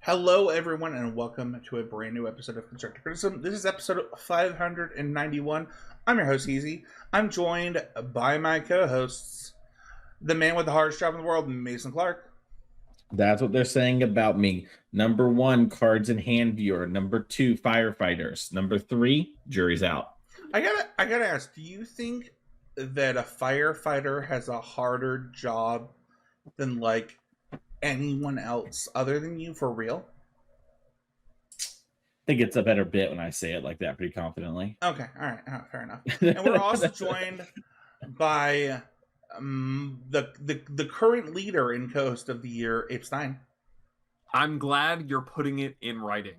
Hello, everyone, and welcome to a brand new episode of Constructive Criticism. This is episode 591. I'm your host, Easy. I'm joined by my co-hosts, the man with the hardest job in the world, Mason Clark. That's what they're saying about me. Number 1, cards in hand viewer. Number 2, firefighters. Number 3, jury's out. I gotta ask, do you think that a firefighter has a harder job than, anyone else other than you, for real? I think it's a better bit when I say it like that pretty confidently. Okay, all right, fair enough. And we're also joined by the current leader in co-host of the year, Abe Stein. I'm glad you're putting it in writing.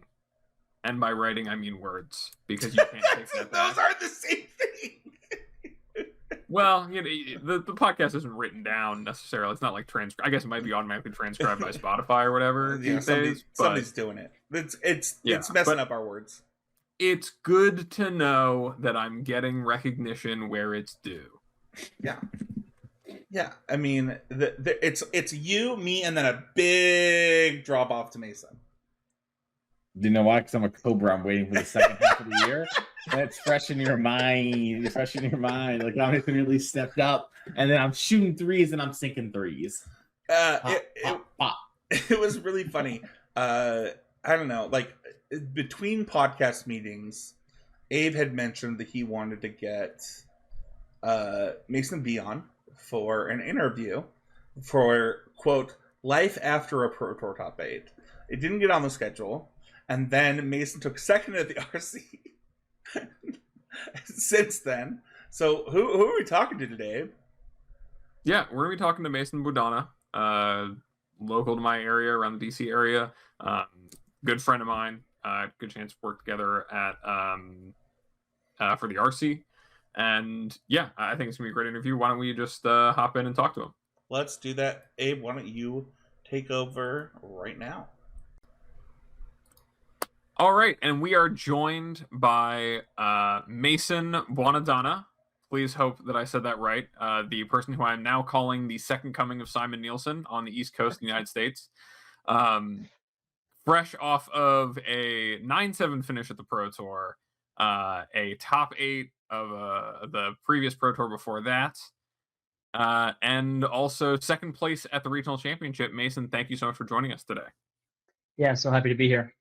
And by writing, I mean words, because you can't take that back. Those aren't the same thing. Well, the podcast isn't written down necessarily. It's not like I guess it might be automatically transcribed by Spotify or whatever these days. Somebody's doing it. It's messing up our words. It's good to know that I'm getting recognition where it's due. Yeah. I mean, it's you, me, and then a big drop off to Mason. Do you know why? Because I'm a Cobra. I'm waiting for the second half of the year. That's fresh in your mind. It's fresh in your mind. Like, I'm really stepped up, and then I'm shooting threes and I'm sinking threes. It was really funny. I don't know. Between podcast meetings, Abe had mentioned that he wanted to get Mason B on for an interview for, quote, life after a Pro Tour top 8. It didn't get on the schedule. And then Mason took second at the RC since then. So who are we talking to today, Abe? Yeah, we're going to be talking to Mason Buonadonna, local to my area, around the DC area. Good friend of mine. Good chance to work together at for the RC. And yeah, I think it's going to be a great interview. Why don't we just hop in and talk to him? Let's do that. Abe, why don't you take over right now? All right, and we are joined by Mason Buonadonna. Please hope that I said that right. The person who I'm now calling the second coming of Simon Nielsen on the East Coast of the United States. Fresh off of a 9-7 finish at the Pro Tour, a top 8 of the previous Pro Tour before that, and also second place at the Regional Championship. Mason, thank you so much for joining us today. Yeah, so happy to be here.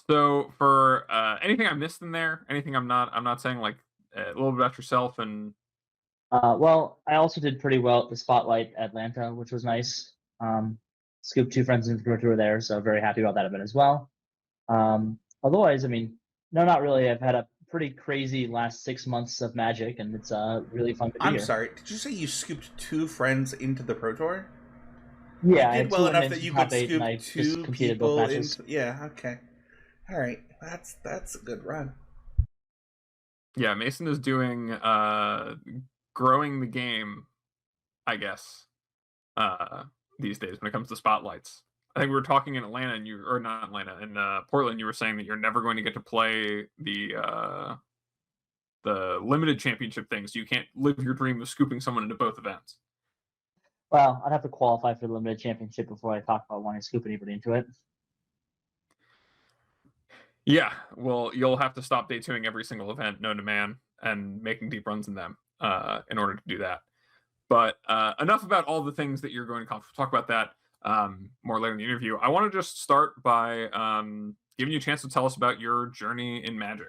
So for anything I missed in there, anything I'm not saying, a little bit about yourself and. Well, I also did pretty well at the Spotlight Atlanta, which was nice. Scooped 2 friends into the Pro Tour there, so very happy about that event as well. Otherwise, I mean, no, not really. I've had a pretty crazy last 6 months of Magic, and it's really fun to be here. I'm sorry, did you say you scooped 2 friends into the Pro Tour? Yeah, you did well enough that you could scoop 2 people into. Yeah, okay. All right, that's a good run. Yeah, Mason is doing growing the game, I guess, these days when it comes to spotlights. I think we were talking in Atlanta, and not Atlanta, in Portland. You were saying that you're never going to get to play the limited championship thing, so you can't live your dream of scooping someone into both events. Well, I'd have to qualify for the limited championship before I talk about wanting to scoop anybody into it. Yeah, well, you'll have to stop day 2ing every single event known to man and making deep runs in them in order to do that. But enough about all the things that you're going to talk about that more later in the interview. I want to just start by giving you a chance to tell us about your journey in Magic.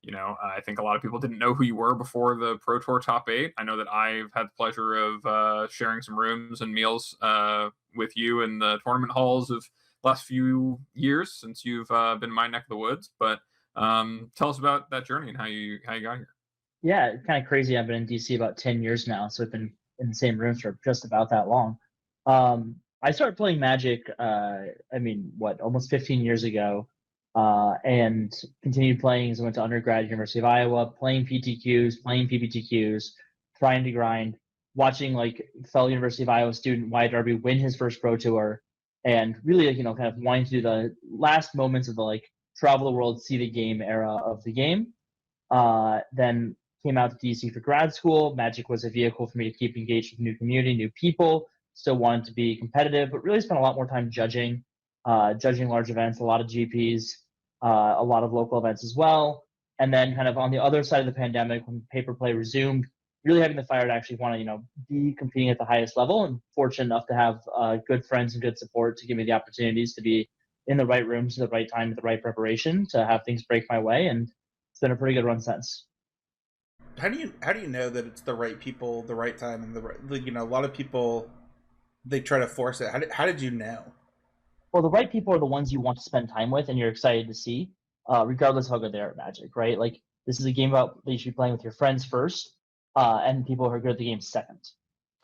I think a lot of people didn't know who you were before the Pro Tour Top 8. I know that I've had the pleasure of sharing some rooms and meals with you in the tournament halls of last few years since you've been in my neck of the woods. But tell us about that journey and how you got here. Yeah, it's kind of crazy. I've been in DC about 10 years now, so I've been in the same rooms for just about that long. I started playing Magic, almost 15 years ago, and continued playing as I went to undergrad at University of Iowa, playing PTQs, playing PPTQs, trying to grind, watching fellow University of Iowa student Wyatt Darby win his first Pro Tour, and really, kind of wanting to do the last moments of the travel the world, see the game era of the game. Then came out to DC for grad school. Magic was a vehicle for me to keep engaged with new community, new people. Still wanted to be competitive, but really spent a lot more time judging judging large events, a lot of GPs, a lot of local events as well. And then kind of on the other side of the pandemic, when pay-per play resumed, really having the fire to actually want to, be competing at the highest level, and fortunate enough to have good friends and good support to give me the opportunities to be in the right rooms at the right time, with the right preparation to have things break my way. And it's been a pretty good run since. How do you know that it's the right people, the right time, and the right, a lot of people, they try to force it. How did you know? Well, the right people are the ones you want to spend time with and you're excited to see, regardless of how good they are at Magic, right? Like, this is a game about that you should be playing with your friends first, and people who are good at the game second.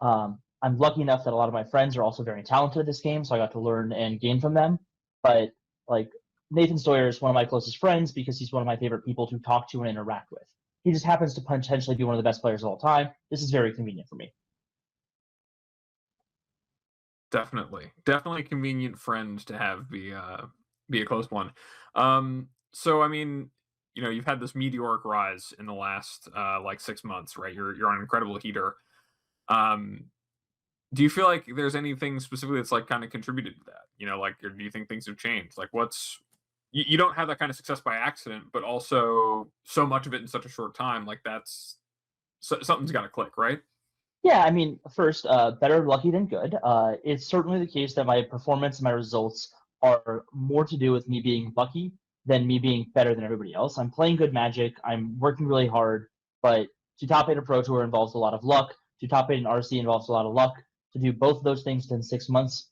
I'm lucky enough that a lot of my friends are also very talented at this game, so I got to learn and gain from them. But like, Nathan Sawyer is one of my closest friends because he's one of my favorite people to talk to and interact with. He just happens to potentially be one of the best players of all time. This is very convenient for me. Definitely a convenient friend to have be a close one. So I mean, you've had this meteoric rise in the last like 6 months, right? You're on an incredible heater. Do you feel like there's anything specifically that's like kind of contributed to that? Like, or do you think things have changed? Like, you don't have that kind of success by accident, but also so much of it in such a short time. Like, something's got to click, right? Yeah, I mean, first, better lucky than good. It's certainly the case that my performance and my results are more to do with me being lucky than me being better than everybody else. I'm playing good Magic. I'm working really hard, but to top 8 a Pro Tour involves a lot of luck. To top 8 an RC involves a lot of luck. To do both of those things in 6 months,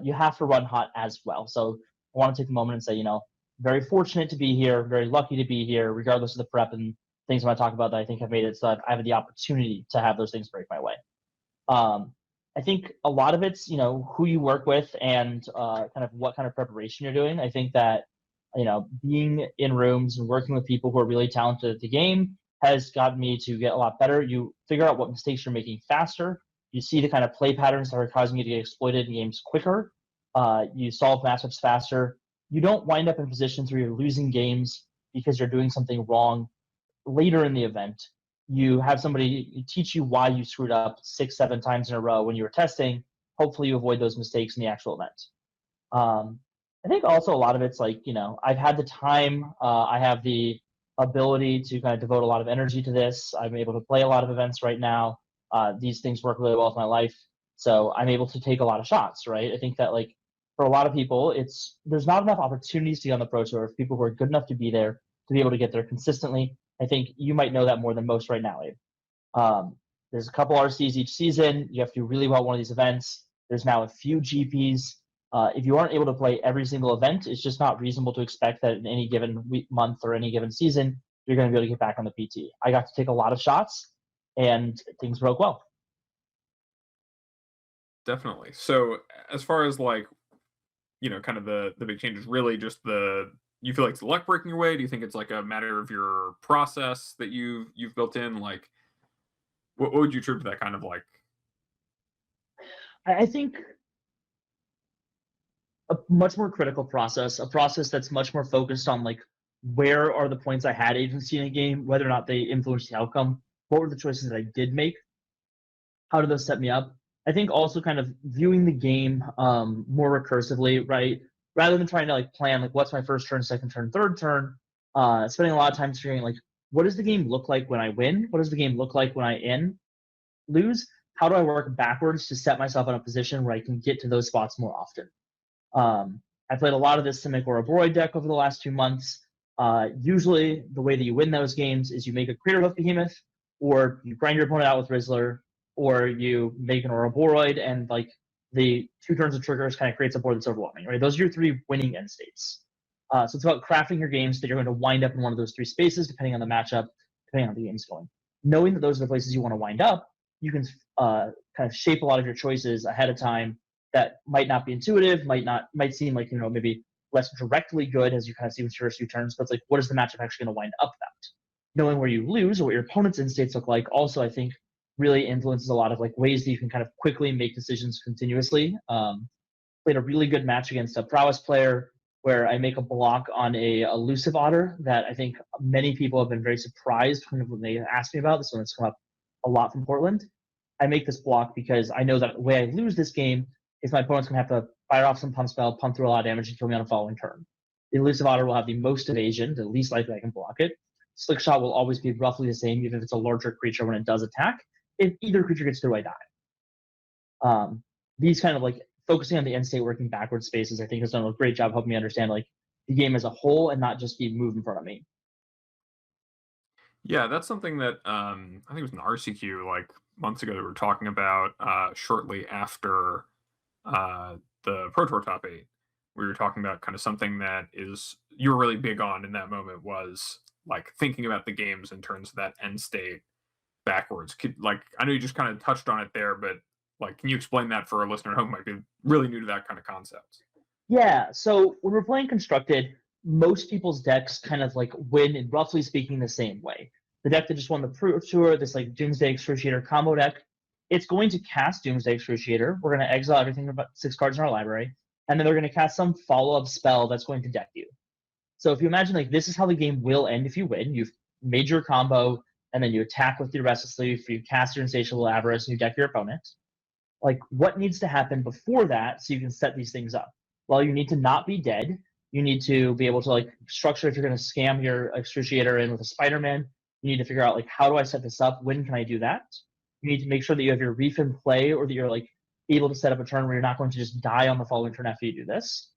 you have to run hot as well. So I want to take a moment and say, very fortunate to be here, very lucky to be here, regardless of the prep and things I'm going to talk about that I think have made it so that I have the opportunity to have those things break my way. I think a lot of it's, who you work with and kind of what kind of preparation you're doing. I think that, being in rooms and working with people who are really talented at the game has gotten me to get a lot better. You figure out what mistakes you're making faster. You see the kind of play patterns that are causing you to get exploited in games quicker. You solve matchups faster. You don't wind up in positions where you're losing games because you're doing something wrong later in the event. You have somebody teach you why you screwed up 6-7 times in a row when you were testing. Hopefully you avoid those mistakes in the actual event. I think also a lot of it's like, I've had the time, I have the ability to kind of devote a lot of energy to this. I'm able to play a lot of events right now. These things work really well with my life. So I'm able to take a lot of shots, right? I think that, like, for a lot of people, there's not enough opportunities to be on the Pro Tour for people who are good enough to be there, to be able to get there consistently. I think you might know that more than most right now, Abe. There's a couple RCs each season. You have to do really well at one of these events. There's now a few GPs. If you aren't able to play every single event, it's just not reasonable to expect that in any given month or any given season, you're going to be able to get back on the PT. I got to take a lot of shots, and things broke well. Definitely. So as far as like, kind of the big changes, really just you feel like it's the luck breaking your way? Do you think it's like a matter of your process that you've built in? Like, what would you attribute that kind of like? I think a much more critical process, a process that's much more focused on, like, where are the points I had agency in a game, whether or not they influenced the outcome, what were the choices that I did make, how did those set me up. I think also kind of viewing the game more recursively, right? Rather than trying to like plan like what's my first turn, second turn, third turn, spending a lot of time figuring like, what does the game look like when I win? What does the game look like when I lose? How do I work backwards to set myself in a position where I can get to those spots more often? I played a lot of this Simic Ouroboros deck over the last 2 months. Usually the way that you win those games is you make a Craterhoof Behemoth, or you grind your opponent out with Rizzler, or you make an Ouroboros, and like the 2 turns of triggers kind of creates a board that's overwhelming, right? Those are your 3 winning end states. So it's about crafting your games that you're going to wind up in one of those 3 spaces, depending on the matchup, depending on how the game's going. Knowing that those are the places you want to wind up, you can kind of shape a lot of your choices ahead of time that might not be intuitive, might seem like, maybe less directly good as you kind of see with your first few turns, but it's like, what is the matchup actually going to wind up about? Knowing where you lose or what your opponent's end states look like also, I think, really influences a lot of like ways that you can kind of quickly make decisions continuously. Played a really good match against a prowess player where I make a block on a elusive otter that I think many people have been very surprised when they asked me about. This one has come up a lot from Portland. I make this block because I know that the way I lose this game is my opponent's going to have to fire off some pump spell, pump through a lot of damage, and kill me on a following turn. The Elusive Otter will have the most evasion, the least likely I can block it. Slick Shot will always be roughly the same, even if it's a larger creature when it does attack. If either creature gets through, I die. These kind of like focusing on the end state, working backwards spaces, I think has done a great job helping me understand like the game as a whole and not just be moved in front of me. Yeah, that's something that I think it was an RCQ like months ago that we were talking about shortly after the Pro Tour Top 8. We were talking about kind of something that is you were really big on in that moment was like thinking about the games in terms of that end state backwards. Like I know you just kind of touched on it there, but like can you explain that for a listener at home who might be really new to that kind of concept? Yeah, so when we're playing Constructed, most people's decks kind of like win in roughly speaking the same way. The deck that just won the Pro Tour, this like Doomsday Excruciator combo deck, it's going to cast Doomsday Excruciator. We're going to exile everything about 6 cards in our library, and then they're going to cast some follow-up spell that's going to deck you. So if you imagine like this is how the game will end if you win. You've made your combo, and then you attack with your Restless Leaf, you cast your Insatiable Avarice, and you deck your opponent. Like what needs to happen before that so you can set these things up? Well, you need to not be dead. You need to be able to like structure if you're going to scam your Excruciator in with a Spider-Man. You need to figure out like how do I set this up? When can I do that? You need to make sure that you have your Reef in play or that you're like able to set up a turn where you're not going to just die on the following turn after you do this.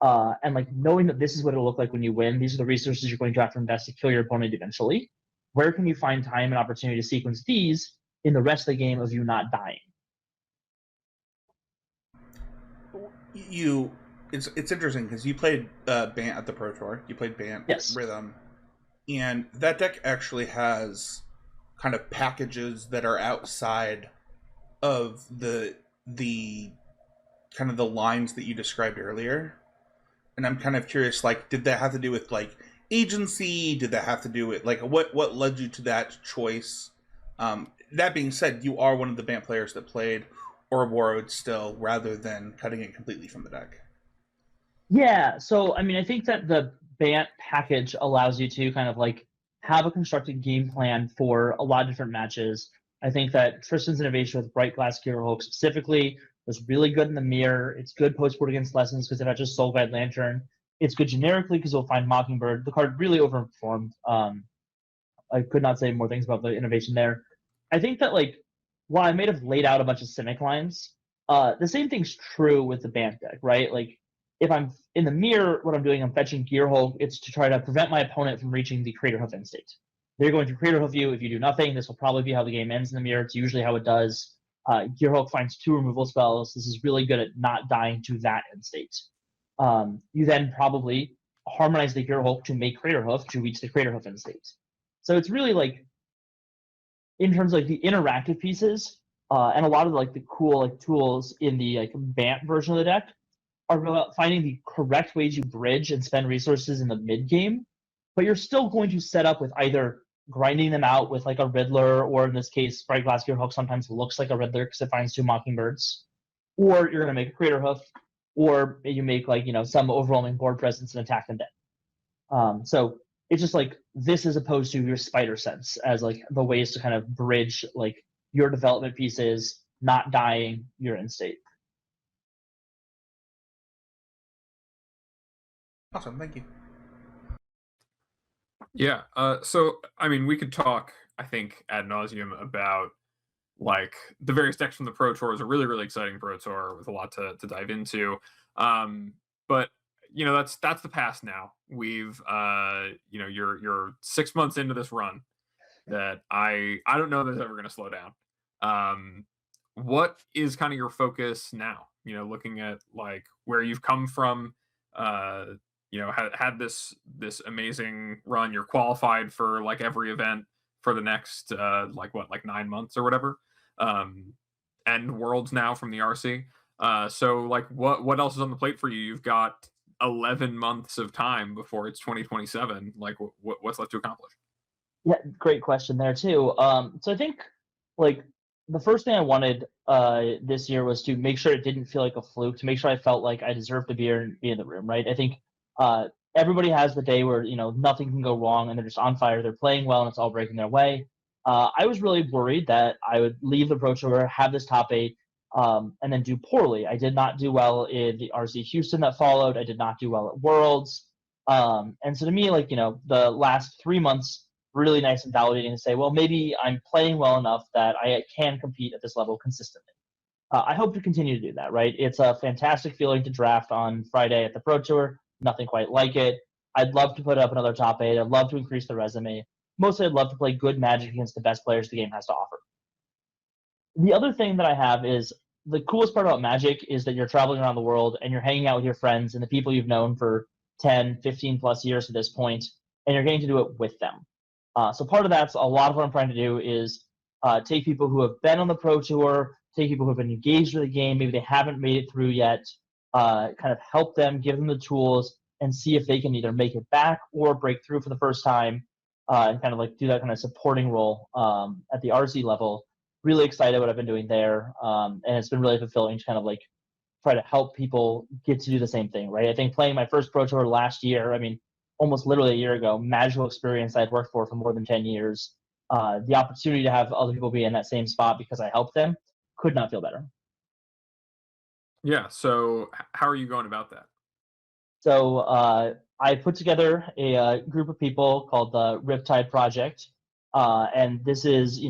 And like knowing that this is what it'll look like when you win, these are the resources you're going to have to invest to kill your opponent eventually. Where can you find time and opportunity to sequence these in the rest of the game of you not dying? It's interesting because you played Bant at the Pro Tour. You played Bant Rhythm, and that deck actually has kind of packages that are outside of the kind of the lines that you described earlier. And I'm kind of curious, like, did that have to do with like agency? Did that have to do with like what led you to that choice? That being said, you are one of the Bant players that played Ouroboros still, rather than cutting it completely from the deck. Yeah, so I mean, I think that the Bant package allows you to kind of like have a constructed game plan for a lot of different matches. I think that Tristan's innovation with Bright Glass Gearhulk specifically was really good in the mirror. It's good post-board against Lessons because it had just Soul Guide Lantern. It's good generically because you'll find Mockingbird. The card really overperformed. I could not say more things about the innovation there. I think that like while I may have laid out a bunch of Cynic lines, the same thing's true with the Bant deck, right? Like if I'm in the mirror, what I'm doing, I'm fetching Gearhulk. It's to try to prevent my opponent from reaching the Crater Hoof end state. They're going to Crater Hoof you. If you do nothing, this will probably be how the game ends in the mirror. It's usually how it does. Gearhulk finds 2 removal spells. This is really good at not dying to that end state. You then probably harmonize the Gearhulk to make Crater Hoof to reach the Crater Hoof end state. So it's really like, in terms of like the interactive pieces, and a lot of like the cool like tools in the like Bant version of the deck are about finding the correct ways you bridge and spend resources in the mid game, but you're still going to set up with either grinding them out with like a Riddler, or in this case, Bright Glass Gearhulk sometimes looks like a Riddler because it finds 2 Mockingbirds, or you're going to make a Crater Hoof, or you make like, you know, some overwhelming board presence and attack them dead. So it's just like this as opposed to your Spider Sense as like the ways to kind of bridge like your development pieces, not dying your end state. Awesome, thank you. Yeah. So I mean, we could talk, I think, ad nauseum about like the various decks from the Pro Tour. Is a really, really exciting Pro Tour with a lot to dive into. But you know, that's the past now. We've you know, you're 6 months into this run that I don't know that's ever going to slow down. What is kind of your focus now? You know, looking at like where you've come from. You know, had this amazing run. You're qualified for like every event for the next like 9 months or whatever. And Worlds now from the RC. So like what else is on the plate for you? You've got 11 months of time before it's 2027. Like what's left to accomplish? Yeah, great question there too. So I think like the first thing I wanted this year was to make sure it didn't feel like a fluke, to make sure I felt like I deserved to be here and be in the room, right? I think everybody has the day where, you know, nothing can go wrong and they're just on fire. They're playing well and it's all breaking their way. I was really worried that I would leave the Pro Tour, have this top 8, and then do poorly. I did not do well in the RC Houston that followed. I did not do well at Worlds. And so to me, like, the last 3 months, really nice and validating to say, well, maybe I'm playing well enough that I can compete at this level consistently. I hope to continue to do that, right? It's a fantastic feeling to draft on Friday at the Pro Tour. Nothing quite like it. I'd love to put up another top 8. I'd love to increase the resume. Mostly, I'd love to play good Magic against the best players the game has to offer. The other thing that I have is the coolest part about Magic is that you're traveling around the world and you're hanging out with your friends and the people you've known for 10, 15 plus years to this point, and you're getting to do it with them. So part of that's a lot of what I'm trying to do is take people who have been on the Pro Tour, take people who have been engaged with the game, maybe they haven't made it through yet, kind of help them, give them the tools, and see if they can either make it back or break through for the first time, and kind of like do that kind of supporting role at the RC level. Really excited what I've been doing there, and it's been really fulfilling to kind of like try to help people get to do the same thing, right? I think playing my first Pro Tour last year, I mean, almost literally a year ago, magical experience I'd worked for more than 10 years. The opportunity to have other people be in that same spot because I helped them could not feel better. Yeah. So how are you going about that? So I put together a group of people called the Riptide Project, and this is,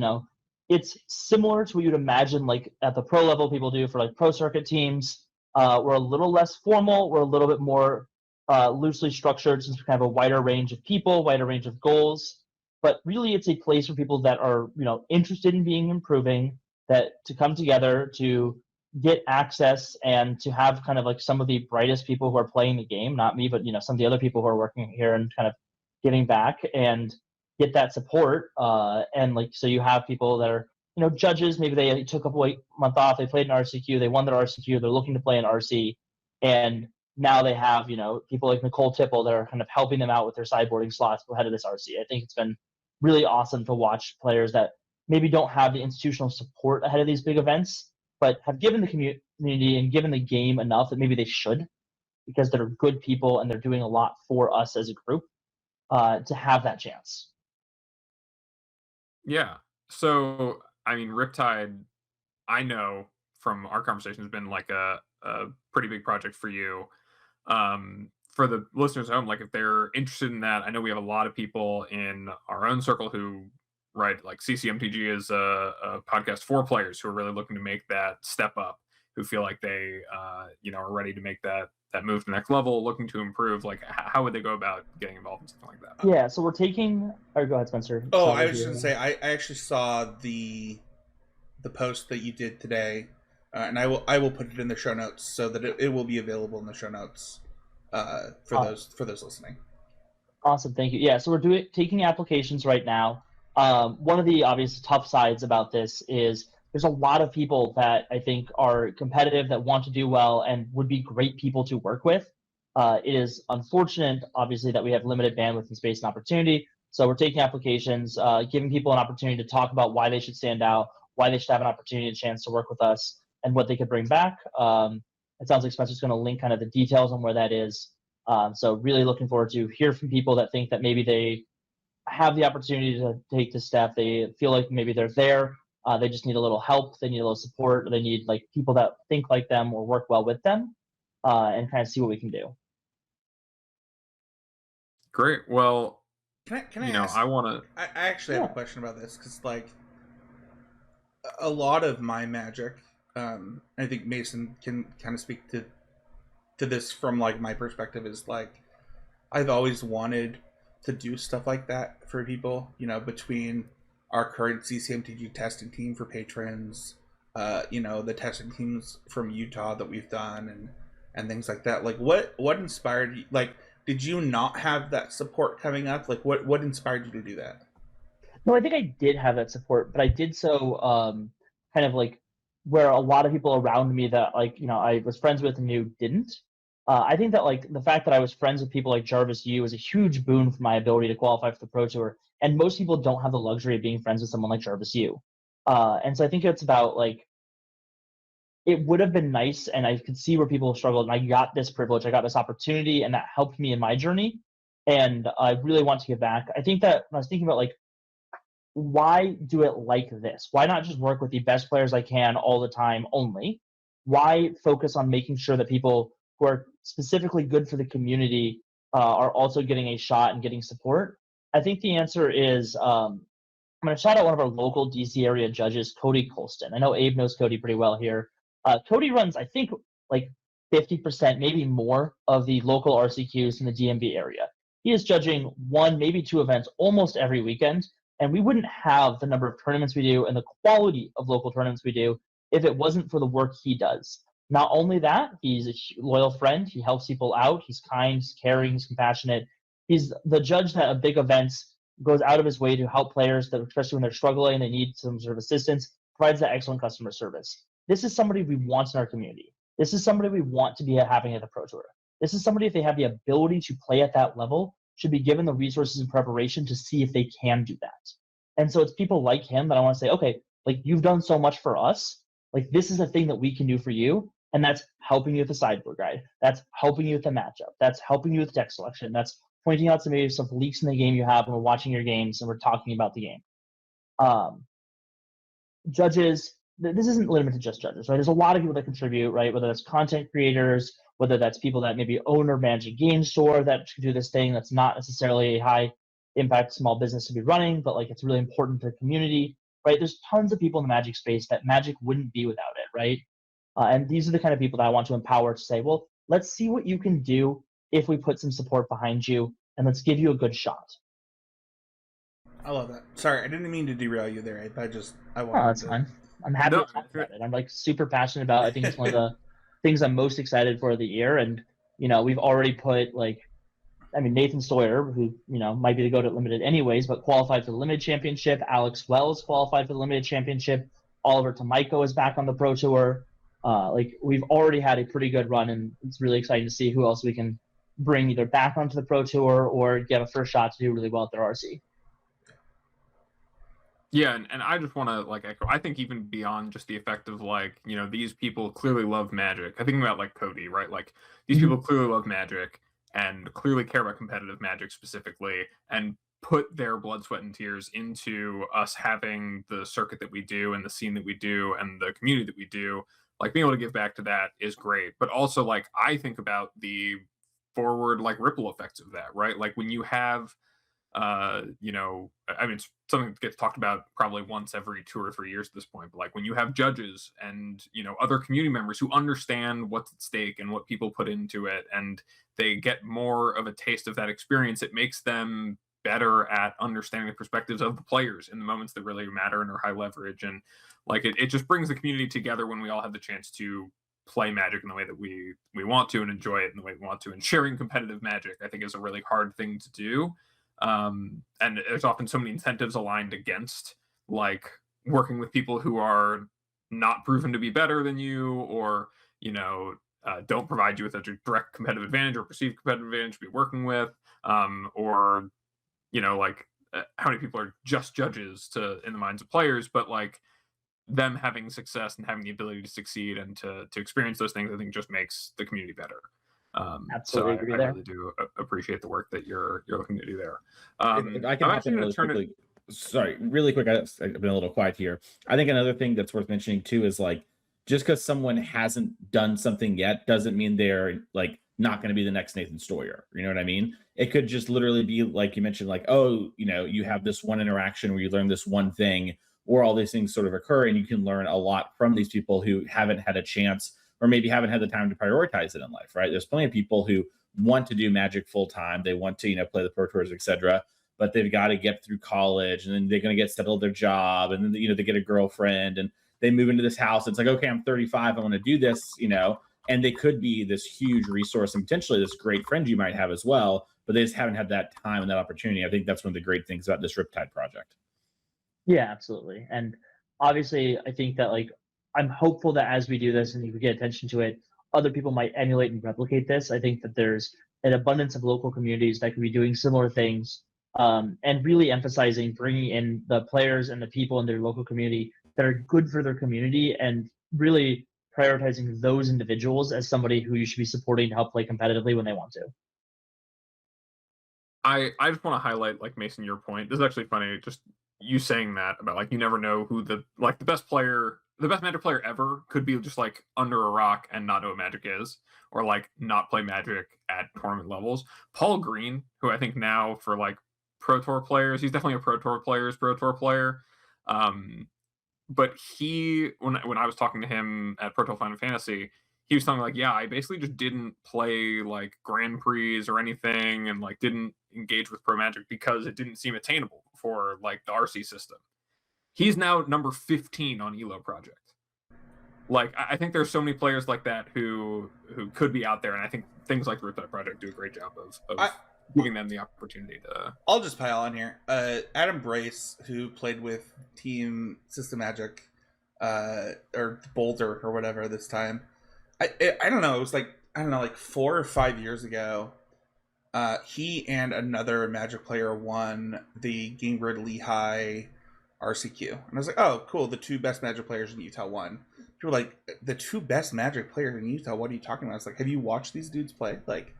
it's similar to what you'd imagine like at the pro level people do for like pro circuit teams. We're a little less formal. We're a little bit more loosely structured since we have a wider range of people, wider range of goals. But really, it's a place for people that are interested in being improving, that to come together to get access and to have kind of like some of the brightest people who are playing the game, not me, but some of the other people who are working here and kind of giving back and get that support. And like, so you have people that are, judges, maybe they took a month off, they played an RCQ, they won their RCQ, they're looking to play an RC. And now they have, people like Nicole Tipple that are kind of helping them out with their sideboarding slots ahead of this RC. I think it's been really awesome to watch players that maybe don't have the institutional support ahead of these big events, but have given the community and given the game enough that maybe they should, because they're good people and they're doing a lot for us as a group, to have that chance. Yeah. So, I mean, Riptide, I know from our conversation, has been like a pretty big project for you. For the listeners at home, like if they're interested in that, I know we have a lot of people in our own circle who write like CCMTG is a podcast for players who are really looking to make that step up, who feel like they are ready to make that move to the next level, looking to improve. Like how would they go about getting involved in something like that? Yeah, so we're taking, or go ahead, Spencer. Oh, I was just gonna say I actually saw the post that you did today, and I will put it in the show notes so that it will be available in the show notes for those listening. Awesome, thank you. Yeah, so we're taking applications right now. One of the obvious tough sides about this is there's a lot of people that I think are competitive, that want to do well, and would be great people to work with. It is unfortunate, obviously, that we have limited bandwidth and space and opportunity. So we're taking applications, giving people an opportunity to talk about why they should stand out, why they should have an opportunity and chance to work with us, and what they could bring back. It sounds like Spencer's going to link kind of the details on where that is. So really looking forward to hear from people that think that maybe they have the opportunity to take the step. They feel like maybe they're there. They just need a little help. They need a little support. Or they need like people that think like them or work well with them, and kind of see what we can do. Great. Well, can I ask, I want to. I actually have a question about this because like a lot of my Magic, I think Mason can kind of speak to this from like my perspective, is like I've always wanted to do stuff like that for people, between our current CCMTG testing team for patrons, the testing teams from Utah that we've done and things like that. Like what inspired you? Like, did you not have that support coming up? Like what inspired you to do that? No, I think I did have that support, but I did so kind of like where a lot of people around me that like, I was friends with and knew didn't. I think that like the fact that I was friends with people like Jarvis Yu was a huge boon for my ability to qualify for the Pro Tour. And most people don't have the luxury of being friends with someone like Jarvis Yu. And so I think it's about like, it would have been nice, and I could see where people struggled, and I got this privilege, I got this opportunity, and that helped me in my journey. And I really want to give back. I think that when I was thinking about like why do it like this? Why not just work with the best players I can all the time only? Why focus on making sure that people who are specifically good for the community are also getting a shot and getting support? I think the answer is I'm going to shout out one of our local DC area judges, Cody Colston. I know Abe knows Cody pretty well here. Cody runs, I think, like 50%, maybe more, of the local RCQs in the DMV area. He is judging one, maybe two events almost every weekend, and we wouldn't have the number of tournaments we do and the quality of local tournaments we do if it wasn't for the work he does. Not only that, he's a loyal friend. He helps people out. He's kind, he's caring, he's compassionate. He's the judge that at big events goes out of his way to help players, that, especially when they're struggling, they need some sort of assistance, provides that excellent customer service. This is somebody we want in our community. This is somebody we want to be having at the Pro Tour. This is somebody, if they have the ability to play at that level, should be given the resources and preparation to see if they can do that. And so it's people like him that I want to say, okay, like, you've done so much for us. Like, this is a thing that we can do for you. And that's helping you with the sideboard guide. That's helping you with the matchup. That's helping you with deck selection. That's pointing out maybe some leaks in the game you have when we're watching your games and we're talking about the game. Judges, this isn't limited to just judges, right? There's a lot of people that contribute, right? Whether that's content creators, whether that's people that maybe own or manage a game store that should do this thing that's not necessarily a high impact small business to be running, but like it's really important to the community, right? There's tons of people in the Magic space that Magic wouldn't be without it, right? And these are the kind of people that I want to empower to say, well, let's see what you can do if we put some support behind you, and let's give you a good shot. I love that. Sorry, I didn't mean to derail you there, Abe. I wanted that's fine. I'm happy to talk about it. I'm like super passionate about it. I think it's one of the things I'm most excited for the year. And, you know, we've already put Nathan Sawyer, who, you know, might be the GOAT at Limited anyways, but qualified for the Limited Championship. Alex Wells qualified for the Limited Championship. Oliver Tomiko is back on the Pro Tour. We've already had a pretty good run, and it's really exciting to see who else we can bring either back onto the Pro Tour or get a first shot to do really well at their RC. Yeah, and I just want to echo. I think even beyond just the effect of these people clearly love Magic. I think about Cody, right? Like these people clearly love Magic and clearly care about competitive Magic specifically, and put their blood, sweat, and tears into us having the circuit that we do and the scene that we do and the community that we do. Like being able to give back to that is great, but also I think about the forward ripple effects of that, right? Like when you have it's something that gets talked about probably once every 2 or 3 years at this point, but when you have judges and other community members who understand what's at stake and what people put into it, and they get more of a taste of that experience, it makes them better at understanding the perspectives of the players in the moments that really matter and are high leverage. And it just brings the community together when we all have the chance to play Magic in the way that we want to and enjoy it in the way we want to. And sharing competitive Magic, I think, is a really hard thing to do. And there's often so many incentives aligned against working with people who are not proven to be better than you, or don't provide you with a direct competitive advantage or perceived competitive advantage to be working with, or how many people are just judges in the minds of players, but them having success and having the ability to succeed and to experience those things, I think just makes the community better. Absolutely so agree I there. really do appreciate the work that you're looking to do there. I can hop in really quickly. Sorry, really quick. I've been a little quiet here. I think another thing that's worth mentioning too is just because someone hasn't done something yet doesn't mean they're not going to be the next Nathan Sawyer. You know what I mean? It could just literally be like you mentioned, you have this one interaction where you learn this one thing, or all these things sort of occur, and you can learn a lot from these people who haven't had a chance, or maybe haven't had the time to prioritize it in life, right? There's plenty of people who want to do Magic full time. They want to, play the Pro Tours, etc. But they've got to get through college, and then they're going to get settled their job, and then they get a girlfriend, and they move into this house. It's okay, I'm 35, I want to do this, and they could be this huge resource and potentially this great friend you might have as well, but they just haven't had that time and that opportunity. I think that's one of the great things about this Riptide project. Yeah, absolutely. And obviously, I think that I'm hopeful that as we do this and we get attention to it, other people might emulate and replicate this. I think that there's an abundance of local communities that can be doing similar things, and really emphasizing bringing in the players and the people in their local community that are good for their community, and really prioritizing those individuals as somebody who you should be supporting to help play competitively when they want to. I just want to highlight, Mason, your point. This is actually funny. Just you saying that about like you never know who the best Magic player ever could be just like under a rock and not know what Magic is, or like not play Magic at tournament levels. Paul Green, who I think now for like Pro Tour players, he's definitely a Pro Tour player. But he, when I was talking to him at Pro Tour Final Fantasy, he was telling me like, yeah, I basically just didn't play like Grand Prix or anything, and like didn't engage with Pro Magic because it didn't seem attainable for like the RC system. He's now number 15 on Elo Project. Like, I think there's so many players like that who could be out there, and I think things like the Riptide Project do a great job of giving them the opportunity to. I'll just pile on here. Adam Brace, who played with Team System Magic, or Boulder or whatever this time. I don't know. It was like, I don't know, like 4 or 5 years ago. He and another Magic player won the Game Grid Lehigh RCQ. And I was like, oh, cool. The 2 best Magic players in Utah won. People were like, the 2 best Magic players in Utah? What are you talking about? I was like, have you watched these dudes play? Like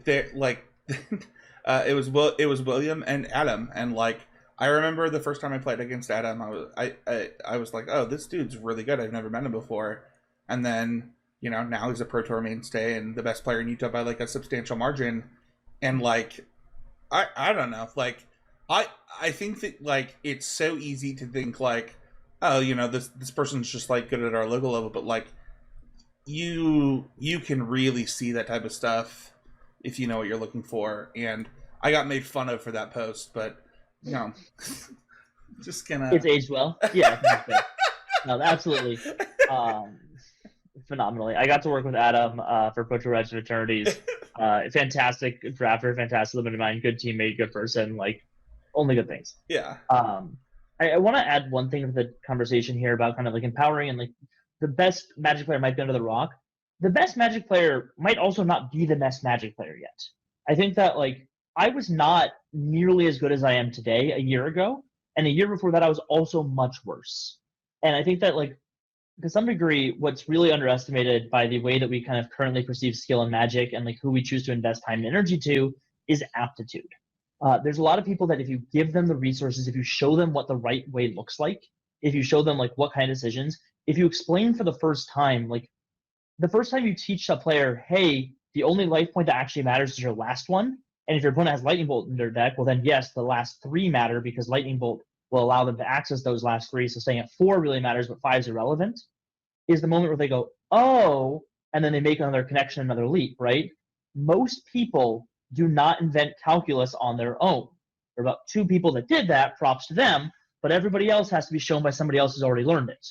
they're like, it was William and Adam, and like I remember the first time I played against Adam, I was like, oh, this dude's really good. I've never met him before, and then now he's a Pro Tour mainstay and the best player in Utah by like a substantial margin, and like I don't know, like I think that like it's so easy to think like, oh, this person's just like good at our local level, but like you can really see that type of stuff if you know what you're looking for. And I got made fun of for that post, but just gonna. It's aged well. Yeah. No, absolutely. Phenomenally. I got to work with Adam for Pro Tour Edge of Eternities. Fantastic drafter, fantastic limited mind, good teammate, good person. Like, only good things. Yeah. I want to add one thing to the conversation here about kind of like empowering, and like the best Magic player might be under the rock. The best Magic player might also not be the best Magic player yet. I think that like I was not nearly as good as I am today a year ago, and a year before that I was also much worse. And I think that like to some degree, what's really underestimated by the way that we kind of currently perceive skill in Magic and like who we choose to invest time and energy to is aptitude. There's a lot of people that if you give them the resources, if you show them what the right way looks like, if you show them like what kind of decisions, if you explain for the first time, like the first time you teach a player, hey, the only life point that actually matters is your last one. And if your opponent has Lightning Bolt in their deck, well then yes, the last 3 matter because Lightning Bolt will allow them to access those last 3. So staying at 4 really matters, but 5 is irrelevant. Is the moment where they go, oh, and then they make another connection, another leap, right? Most people do not invent calculus on their own. There are about 2 people that did that, props to them, but everybody else has to be shown by somebody else who's already learned it.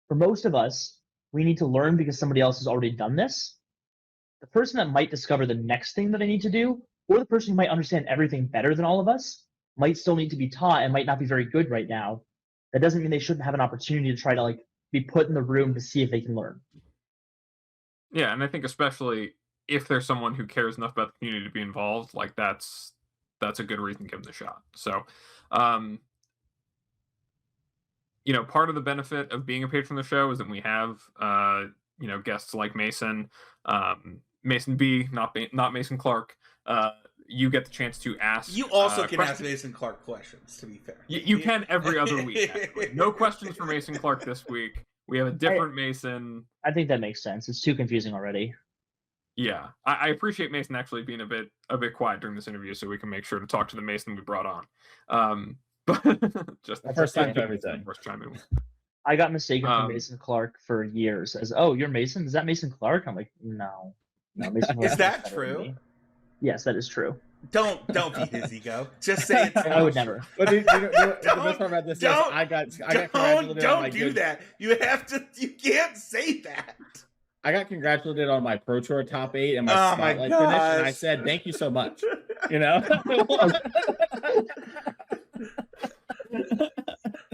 For most of us, we need to learn because somebody else has already done this. The person that might discover the next thing that they need to do, or the person who might understand everything better than all of us, might still need to be taught and might not be very good right now. That doesn't mean they shouldn't have an opportunity to try to like be put in the room to see if they can learn. Yeah, and I think especially if there's someone who cares enough about the community to be involved, like that's a good reason to give them the shot. So, part of the benefit of being a patron of the show is that we have, guests like Mason, Mason B, not Mason Clark. You get the chance to ask. You also can ask Mason Clark questions, to be fair. You can every other week, actually. No questions for Mason Clark this week. We have a different Mason. I think that makes sense. It's too confusing already. Yeah, I appreciate Mason actually being a bit quiet during this interview, so we can make sure to talk to the Mason we brought on. But just the first time for everything. First time in. I got mistaken for Mason Clark for years as, oh, you're Mason? Is that Mason Clark? I'm like, no, Mason Clark. Is that true? Yes, that is true. Don't beat his ego. Just say it's I would never. But the best part about this is I got congratulated. Don't do that. You have to. You can't say that. I got congratulated on my Pro Tour top 8 and my spotlight finish, and I said, "Thank you so much."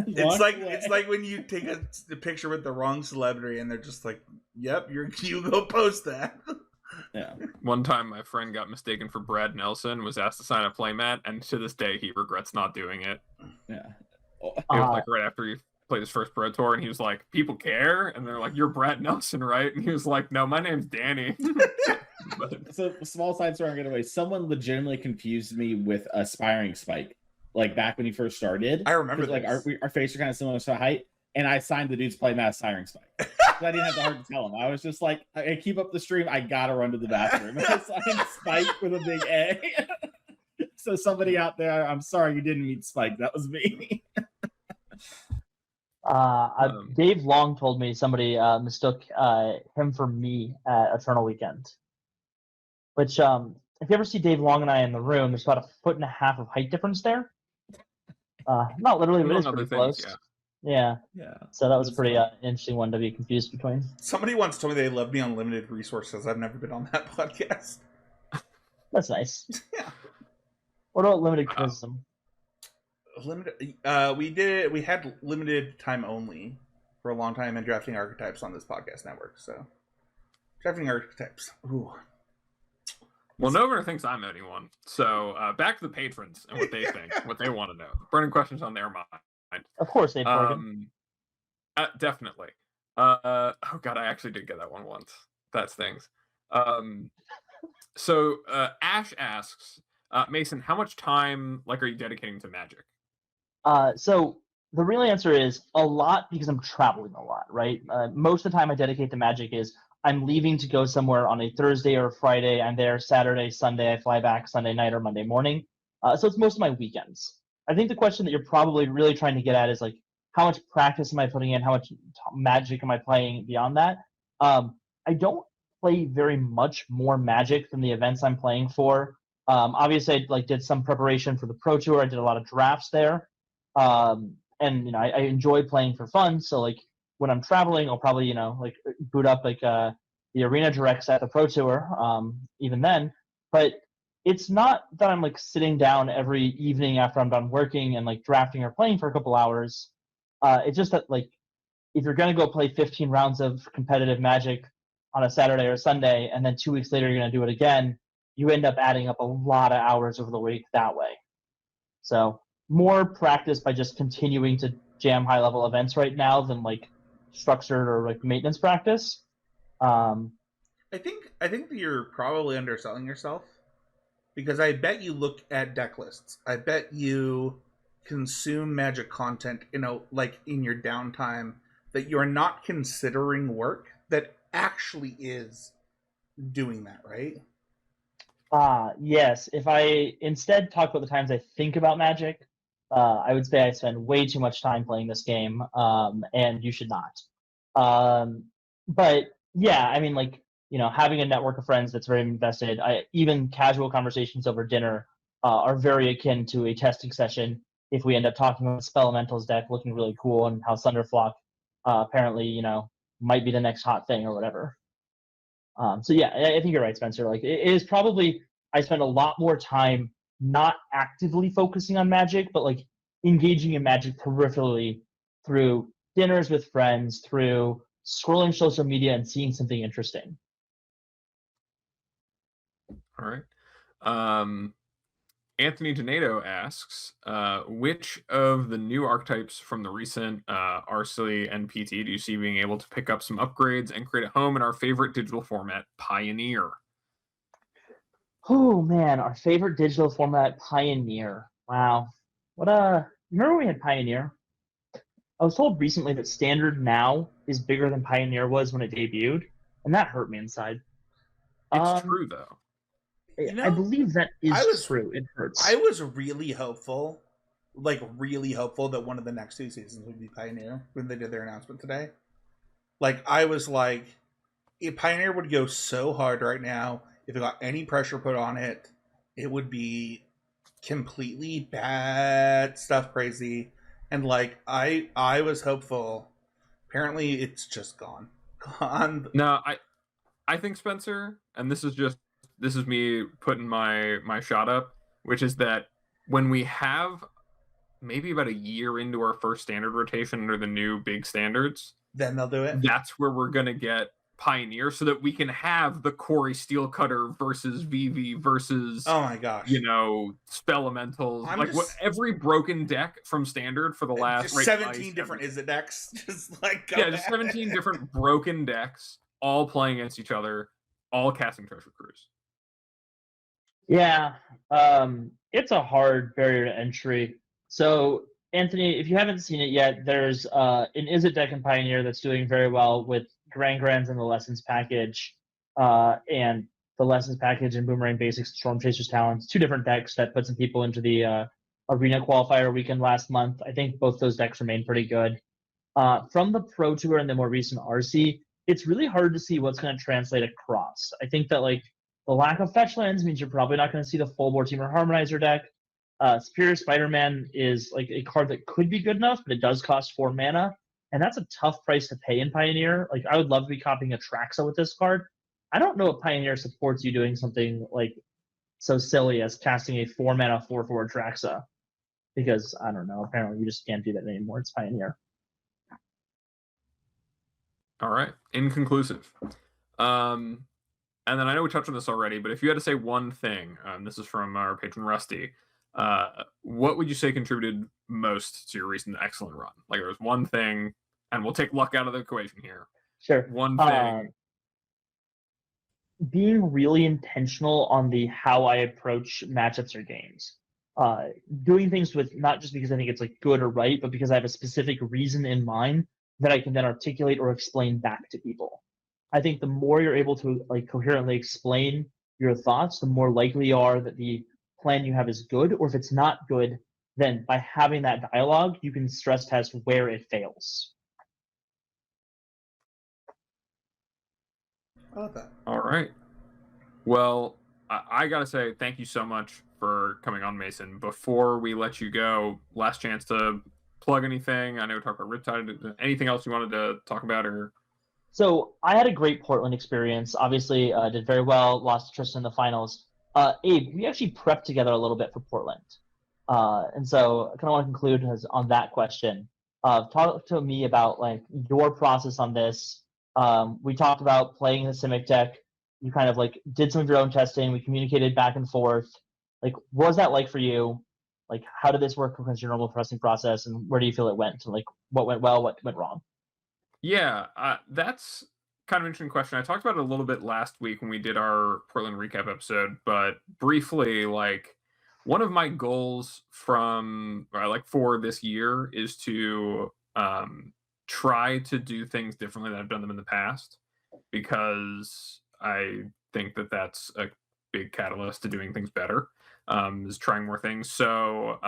It's like when you take a picture with the wrong celebrity, and they're just like, "Yep, you go post that." Yeah. One time, my friend got mistaken for Brad Nelson, was asked to sign a playmat, and to this day, he regrets not doing it. Yeah. It was like right after he played his first Pro Tour, and he was like, "People care," and they're like, "You're Brad Nelson, right?" And he was like, "No, my name's Danny." So, small side story I'm getting away. Someone legitimately confused me with Aspiring Spike. like back when he first started. I remember like our faces are kind of similar to height, and I signed the dude's play Mass Siren Spike. So I didn't have the heart to tell him. I was just like, I keep up the stream. I gotta run to the bathroom. And I signed Spike with a big A. So somebody out there, I'm sorry you didn't meet Spike. That was me. Dave Long told me somebody mistook him for me at Eternal Weekend. Which, if you ever see Dave Long and I in the room, there's about 1.5 feet of height difference there. Not literally, but it is pretty close. Yeah. So that was a pretty interesting one to be confused between. Somebody once told me they love me on Limited Resources. I've never been on that podcast. That's nice. Yeah. What about Limited Criticism? We had limited time only for a long time in drafting archetypes on this podcast network. So drafting archetypes. Ooh. Well, Novner thinks I'm anyone. So back to the patrons and what they think, what they want to know. Burning questions on their mind. Of course, they definitely. Oh god, I actually did get that one once. That stings. So Ash asks, Mason, how much time are you dedicating to Magic? So the real answer is a lot, because I'm traveling a lot, right? Most of the time I dedicate to Magic is I'm leaving to go somewhere on a Thursday or a Friday. I'm there Saturday, Sunday. I fly back Sunday night or Monday morning. So it's most of my weekends. I think the question that you're probably really trying to get at is how much practice am I putting in? How much Magic am I playing beyond that? I don't play very much more Magic than the events I'm playing for. Obviously, I did some preparation for the Pro Tour. I did a lot of drafts there. And I enjoy playing for fun. So when I'm traveling, I'll probably boot up the arena directs at the Pro Tour. Even then, but it's not that I'm sitting down every evening after I'm done working and drafting or playing for a couple hours. It's just that if you're gonna go play 15 rounds of competitive Magic on a Saturday or Sunday, and then 2 weeks later you're gonna do it again, you end up adding up a lot of hours over the week that way. So more practice by just continuing to jam high level events right now than structured or maintenance practice. I think that you're probably underselling yourself, because I bet you look at deck lists. I bet you consume Magic content, in your downtime, that you're not considering work that actually is doing that, right? Yes. If I instead talk about the times I think about Magic, I would say I spend way too much time playing this game, and you should not. But yeah, I mean, having a network of friends that's very invested, even casual conversations over dinner are very akin to a testing session. If we end up talking about Spell Elementals deck looking really cool and how Thunderflock apparently, might be the next hot thing or whatever. So yeah, I think you're right, Spencer. It is probably, I spend a lot more time not actively focusing on Magic, but engaging in Magic peripherally through dinners with friends, through scrolling social media and seeing something interesting. All right. Anthony Donato asks, which of the new archetypes from the recent Arcelie and PT do you see being able to pick up some upgrades and create a home in our favorite digital format, Pioneer? Oh man, our favorite digital format, Pioneer. Wow. Remember we had Pioneer? I was told recently that Standard now is bigger than Pioneer was when it debuted, and that hurt me inside. It's true, though. I believe that is true. It hurts. I was really hopeful, that one of the next 2 seasons would be Pioneer when they did their announcement today. I was if Pioneer would go so hard right now, if it got any pressure put on it, it would be completely bad stuff, crazy. And I was hopeful. Apparently, it's just gone. No, I think, Spencer, and this is me putting my shot up, which is that when we have maybe about a year into our first standard rotation under the new big standards, then they'll do it. That's where we're gonna get Pioneer, so that we can have the Corey Steelcutter versus VV versus, oh my gosh, Spell Elementals, every broken deck from standard for the last 17 different Izzet decks, just 17 different broken decks, all playing against each other, all casting Treasure Cruise. Yeah, it's a hard barrier to entry. So, Anthony, if you haven't seen it yet, there's an Izzet deck in Pioneer that's doing very well with Grands and the Lessons package, and the Lessons package and Boomerang Basics, Storm Chasers Talents, 2 different decks that put some people into the Arena Qualifier weekend last month. I think both those decks remain pretty good. From the Pro Tour and the more recent RC, it's really hard to see what's going to translate across. I think that like the lack of fetch lands means you're probably not going to see the full War Teamer Harmonizer deck. Superior Spider-Man is like a card that could be good enough, but it does cost 4 mana, and that's a tough price to pay in Pioneer. Like, I would love to be copying a Traxa with this card. I don't know if Pioneer supports you doing something like so silly as casting a 4 mana 4/4 Traxa, because I don't know. Apparently, you just can't do that anymore. It's Pioneer. All right, inconclusive. And then I know we touched on this already, but if you had to say one thing, this is from our patron Rusty, what would you say contributed most to your recent excellent run? Like, there's one thing, and we'll take luck out of the equation here. Sure. One thing. Being really intentional on the how I approach matchups or games. Doing things with not just because I think it's like good or right, but because I have a specific reason in mind that I can then articulate or explain back to people. I think the more you're able to like coherently explain your thoughts, the more likely you are that the plan you have is good, or if it's not good, then by having that dialogue, you can stress test where it fails. I love that. All right. Well, I gotta say thank you so much for coming on, Mason. Before we let you go, last chance to plug anything. I know we talked about Riptide. Anything else you wanted to talk about, or? So I had a great Portland experience. Obviously, did very well. Lost to Tristan in the finals. Abe, we actually prepped together a little bit for Portland, and so I kind of want to conclude on that question. Talk to me about like your process on this. We talked about playing the Simic deck. You kind of like did some of your own testing. We communicated back and forth. Like, what was that like for you? Like, how did this work against your normal testing process, and where do you feel it went? So, like, what went well, what went wrong? Yeah, that's kind of an interesting question. I talked about it a little bit last week when we did our Portland recap episode, but briefly, like, one of my goals from like for this year is to try to do things differently than I've done them in the past, because I think that that's a big catalyst to doing things better, is trying more things. So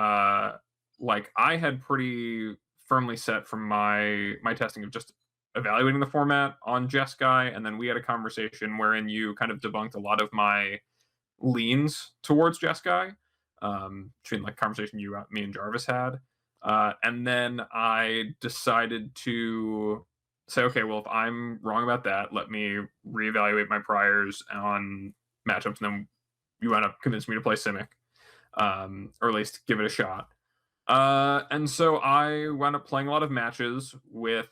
like, I had pretty firmly set from my testing of just evaluating the format on Jeskai, and then we had a conversation wherein you kind of debunked a lot of my leans towards Jeskai, between like conversation me and Jarvis had, and then I decided to say, okay, well, if I'm wrong about that, let me reevaluate my priors on matchups, and then you end up convincing me to play Simic, or at least give it a shot. And so I wound up playing a lot of matches with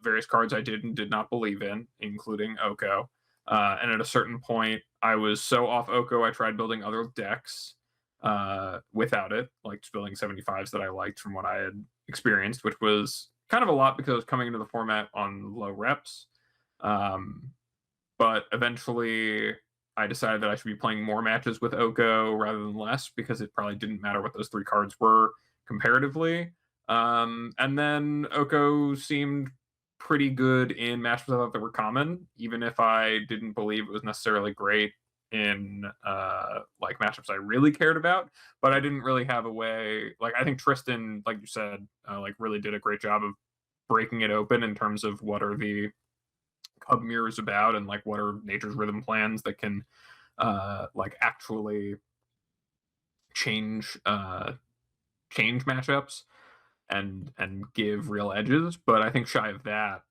various cards I did and did not believe in, including Oko. And at a certain point, I was so off Oko, I tried building other decks without it, like just building 75s that I liked from what I had experienced, which was kind of a lot because I was coming into the format on low reps. But eventually, I decided that I should be playing more matches with Oko rather than less, because it probably didn't matter what those 3 cards were comparatively. And then Oko seemed pretty good in matchups I thought that were common, even if I didn't believe it was necessarily great in like matchups I really cared about. But I didn't really have a way. Like, I think Tristan, like you said, like really did a great job of breaking it open in terms of what are the Cub mirrors about, and like what are Nature's Rhythm plans that can like actually change matchups and give real edges. But I think shy of that,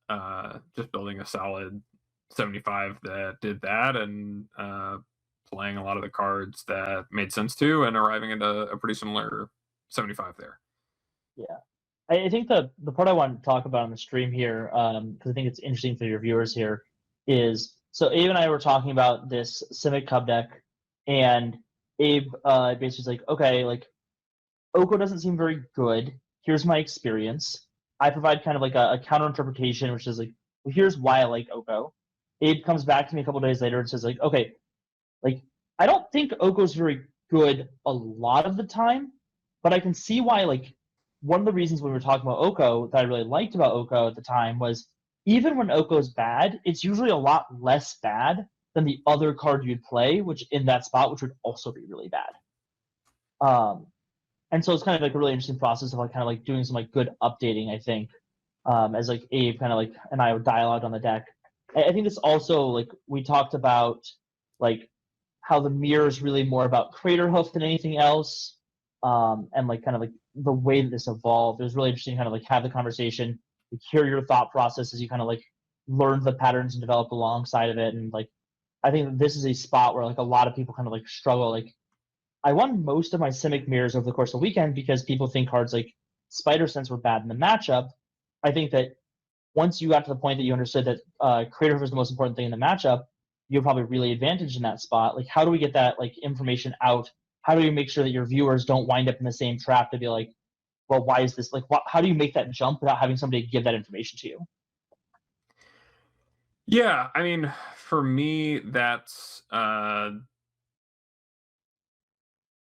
just building a solid 75 that did that, and playing a lot of the cards that made sense to, and arriving at a pretty similar 75 there. Yeah. I think the part I want to talk about on the stream here, because I think it's interesting for your viewers here, is so Abe and I were talking about this Simic Cub deck, and Abe basically was like, okay, like Oko doesn't seem very good. Here's my experience. I provide kind of like a counter interpretation, which is like, well, here's why I like Oko. Abe comes back to me a couple days later and says like, okay, like I don't think Oko's very good a lot of the time, But I can see why, like, one of the reasons when we were talking about Oko that I really liked about Oko at the time was even when Oko's bad, it's usually a lot less bad than the other card you'd play, which in that spot, which would also be really bad. And so it's kind of like a really interesting process of like kind of like doing some like good updating, I think, as like Abe kind of like and I would dialogue on the deck. I think this also like we talked about like how the mirror is really more about Crater Hoof than anything else, and like kind of like the way that this evolved. It was really interesting, to kind of like have the conversation, hear your thought process as you kind of like learn the patterns and develop alongside of it. And like I think this is a spot where like a lot of people kind of like struggle. Like I won most of my Simic mirrors over the course of the weekend because people think cards like Spider Sense were bad in the matchup. I think that once you got to the point that you understood that Crater Hoof is the most important thing in the matchup, you're probably really advantaged in that spot. Like, how do we get that like information out? How do we make sure that your viewers don't wind up in the same trap to be like, well, why is this like? How do you make that jump without having somebody give that information to you? Yeah, I mean, for me, that's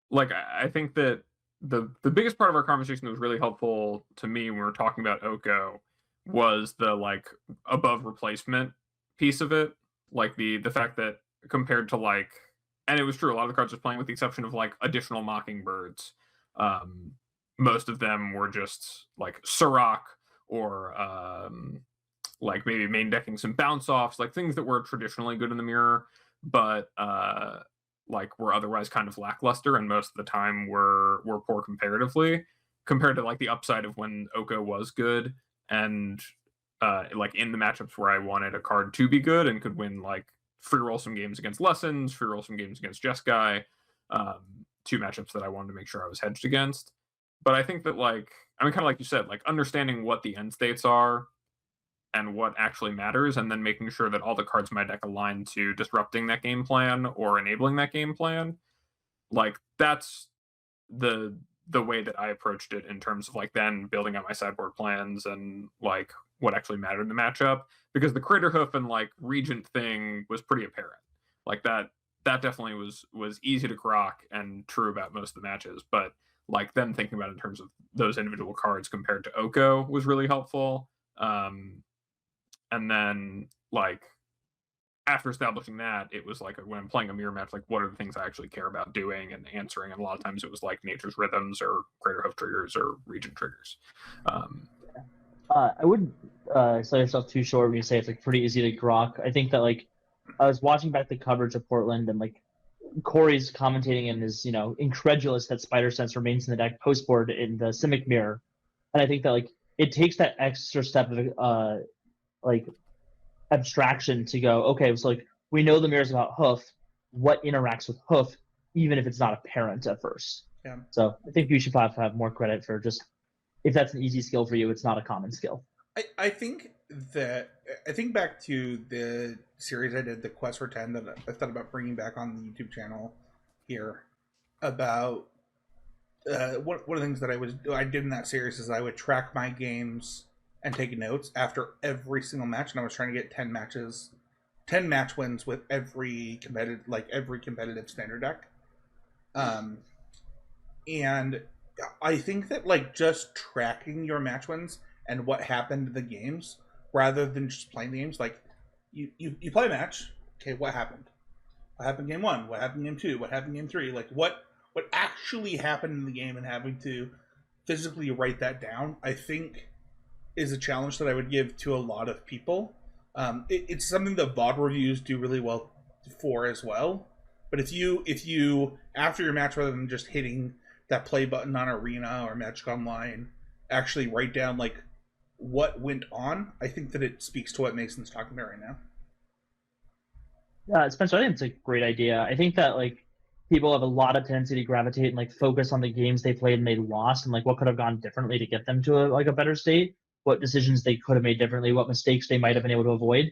like I think that the biggest part of our conversation that was really helpful to me when we were talking about Oko was the like above replacement piece of it, like the fact that compared to like, and it was true, a lot of the cards was playing with the exception of like additional Mockingbirds. Um, Most of them were just like Sirach or like maybe main decking some bounce offs, like things that were traditionally good in the mirror, but like were otherwise kind of lackluster and most of the time were poor comparatively compared to like the upside of when Oko was good and like in the matchups where I wanted a card to be good and could win like free roll some games against Lessons, free roll some games against Jeskai, two matchups that I wanted to make sure I was hedged against. But I think that like I mean kind of like you said, like understanding what the end states are and what actually matters, and then making sure that all the cards in my deck align to disrupting that game plan or enabling that game plan. Like that's the way that I approached it in terms of like then building out my sideboard plans and like what actually mattered in the matchup. Because the Crater Hoof and like Regent thing was pretty apparent. Like that definitely was easy to grok and true about most of the matches. But like then thinking about it in terms of those individual cards compared to Oko was really helpful. And then like after establishing that, it was like when I'm playing a mirror match, like what are the things I actually care about doing and answering? And a lot of times it was like Nature's Rhythms or Crater Hoof triggers or Region triggers. I wouldn't sell yourself too short when you say it's like pretty easy to grok. I think that like I was watching back the coverage of Portland and like Corey's commentating and is incredulous that Spider Sense remains in the deck post board in the Simic mirror, and I think that like it takes that extra step of like abstraction to go, okay, so like we know the mirror's about Hoof, what interacts with Hoof, even if it's not apparent at first. Yeah. So I think you should probably have more credit for just if that's an easy skill for you, it's not a common skill. I think back to the series I did, the Quest for 10, that I thought about bringing back on the YouTube channel here about one of the things that I did in that series is I would track my games and take notes after every single match, and I was trying to get 10 match wins with every competitive standard deck. And I think that like just tracking your match wins and what happened in the games rather than just playing the games, like you play a match, okay, what happened? What happened game 1? What happened game 2? What happened game 3? Like what actually happened in the game, and having to physically write that down, I think is a challenge that I would give to a lot of people. It's something that VOD reviews do really well for as well. But if you after your match, rather than just hitting that play button on Arena or Magic Online, actually write down like what went on, I think that it speaks to what Mason's talking about right now. Yeah, Spencer, I think it's a great idea. I think that like people have a lot of tendency to gravitate and like focus on the games they played and they lost, and like what could have gone differently to get them to a better state, what decisions they could have made differently, what mistakes they might have been able to avoid.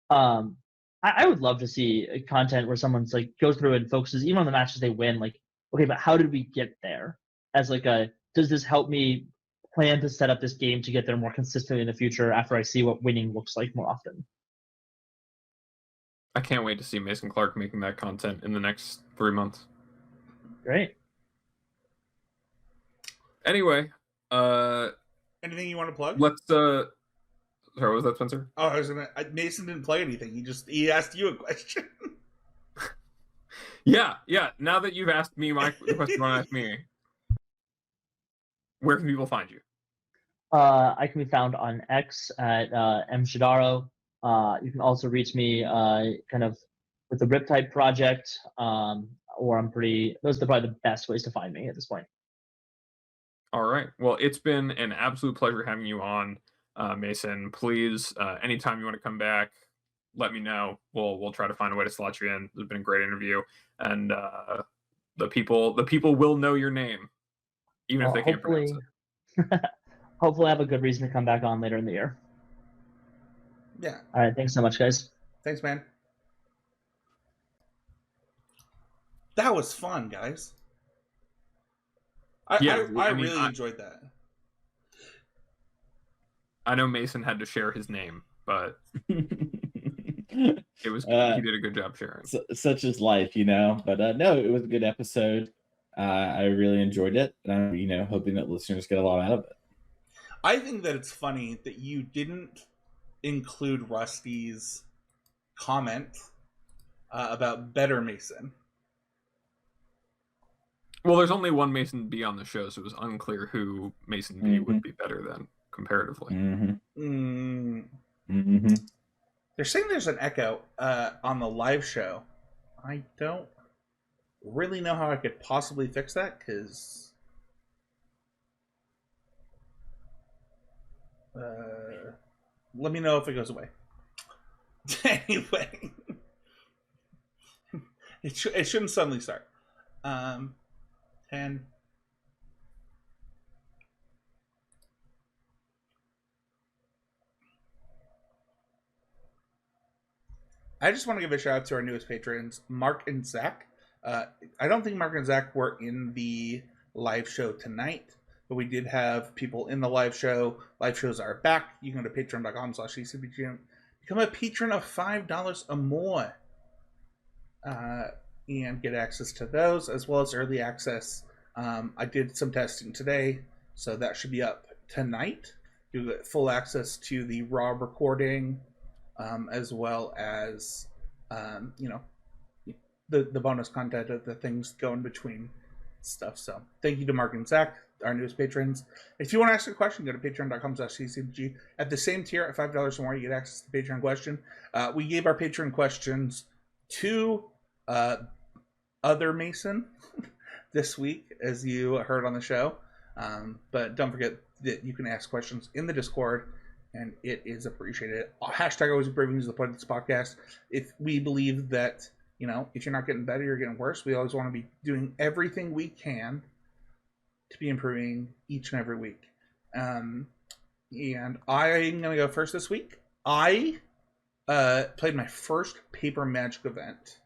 I would love to see content where someone's like goes through and focuses even on the matches they win, like, okay, but how did we get there? As like does this help me plan to set up this game to get there more consistently in the future after I see what winning looks like more often? I can't wait to see Mason Clark making that content in the next 3 months. Great. Anyway, Anything you want to plug? let's. Sorry, what was that, Spencer? Oh, I was gonna. Mason didn't play anything. He asked you a question. Yeah. Now that you've asked me the question you want to ask me, where can people find you? I can be found on X at mshadaro. You can also reach me kind of with the Riptide Project, or those are probably the best ways to find me at this point. All right. Well, it's been an absolute pleasure having you on, Mason. Please, anytime you want to come back, let me know. We'll try to find a way to slot you in. It's been a great interview, and the people will know your name, even if they can't pronounce it. Hopefully, I have a good reason to come back on later in the year. Yeah. All right. Thanks so much, guys. Thanks, man. That was fun, guys. I really enjoyed that. I know Mason had to share his name, but it was he did a good job sharing. Such is life, But no, it was a good episode. I really enjoyed it, and I'm hoping that listeners get a lot out of it. I think that it's funny that you didn't include Rusty's comment about better Mason. Well, there's only one Mason B on the show, so it was unclear who Mason B would be better than comparatively. They're saying there's an echo on the live show. I don't really know how I could possibly fix that, because let me know if it goes away. Anyway, it shouldn't suddenly start. 10. I just want to give a shout out to our newest patrons, Mark and Zach. I don't think Mark and Zach were in the live show tonight, but we did have people in the live show. Live shows are back. You can go to patreon.com/ccbg. Become a patron of $5 or more. And get access to those, as well as early access. I did some testing today, so that should be up tonight. You get full access to the raw recording, as well as the bonus content of the things going between stuff. So thank you to Mark and Zach, our newest patrons. If you want to ask a question, go to patreon.com/ccbg. At the same tier, at $5 or more, you get access to the Patreon question. We gave our Patreon questions to other Mason this week, as you heard on the show. But don't forget that you can ask questions in the Discord, and it is appreciated. Hashtag always improving is the point of this podcast. If we believe that, if you're not getting better, you're getting worse. We always want to be doing everything we can to be improving each and every week. And I'm going to go first this week. I played my first Paper Magic event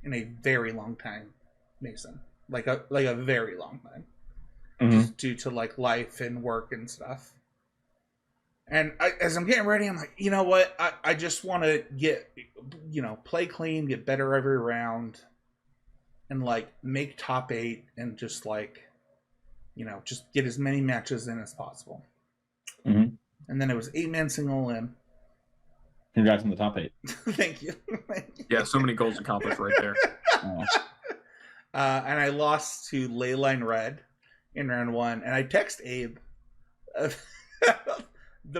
in a very long time, Mason. Like a very long time. Just due to life and work and stuff. And as I'm getting ready, I'm like, you know what? I just want to get, play clean, get better every round, and make top 8 and just just get as many matches in as possible. And then it was 8-man single limb. Congrats on the top 8. Thank you. Yeah, so many goals accomplished right there. And I lost to Leyline Red in round 1, and I text Abe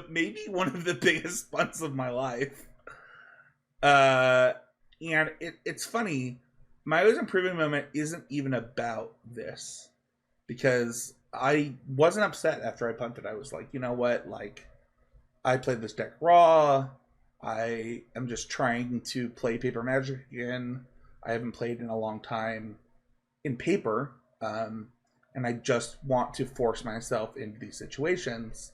maybe one of the biggest bunts of my life. And it's funny, my always improving moment isn't even about this, because I wasn't upset after I punted. I was like, you know what, I played this deck raw. I am just trying to play Paper Magic again. I haven't played in a long time in paper, and I just want to force myself into these situations.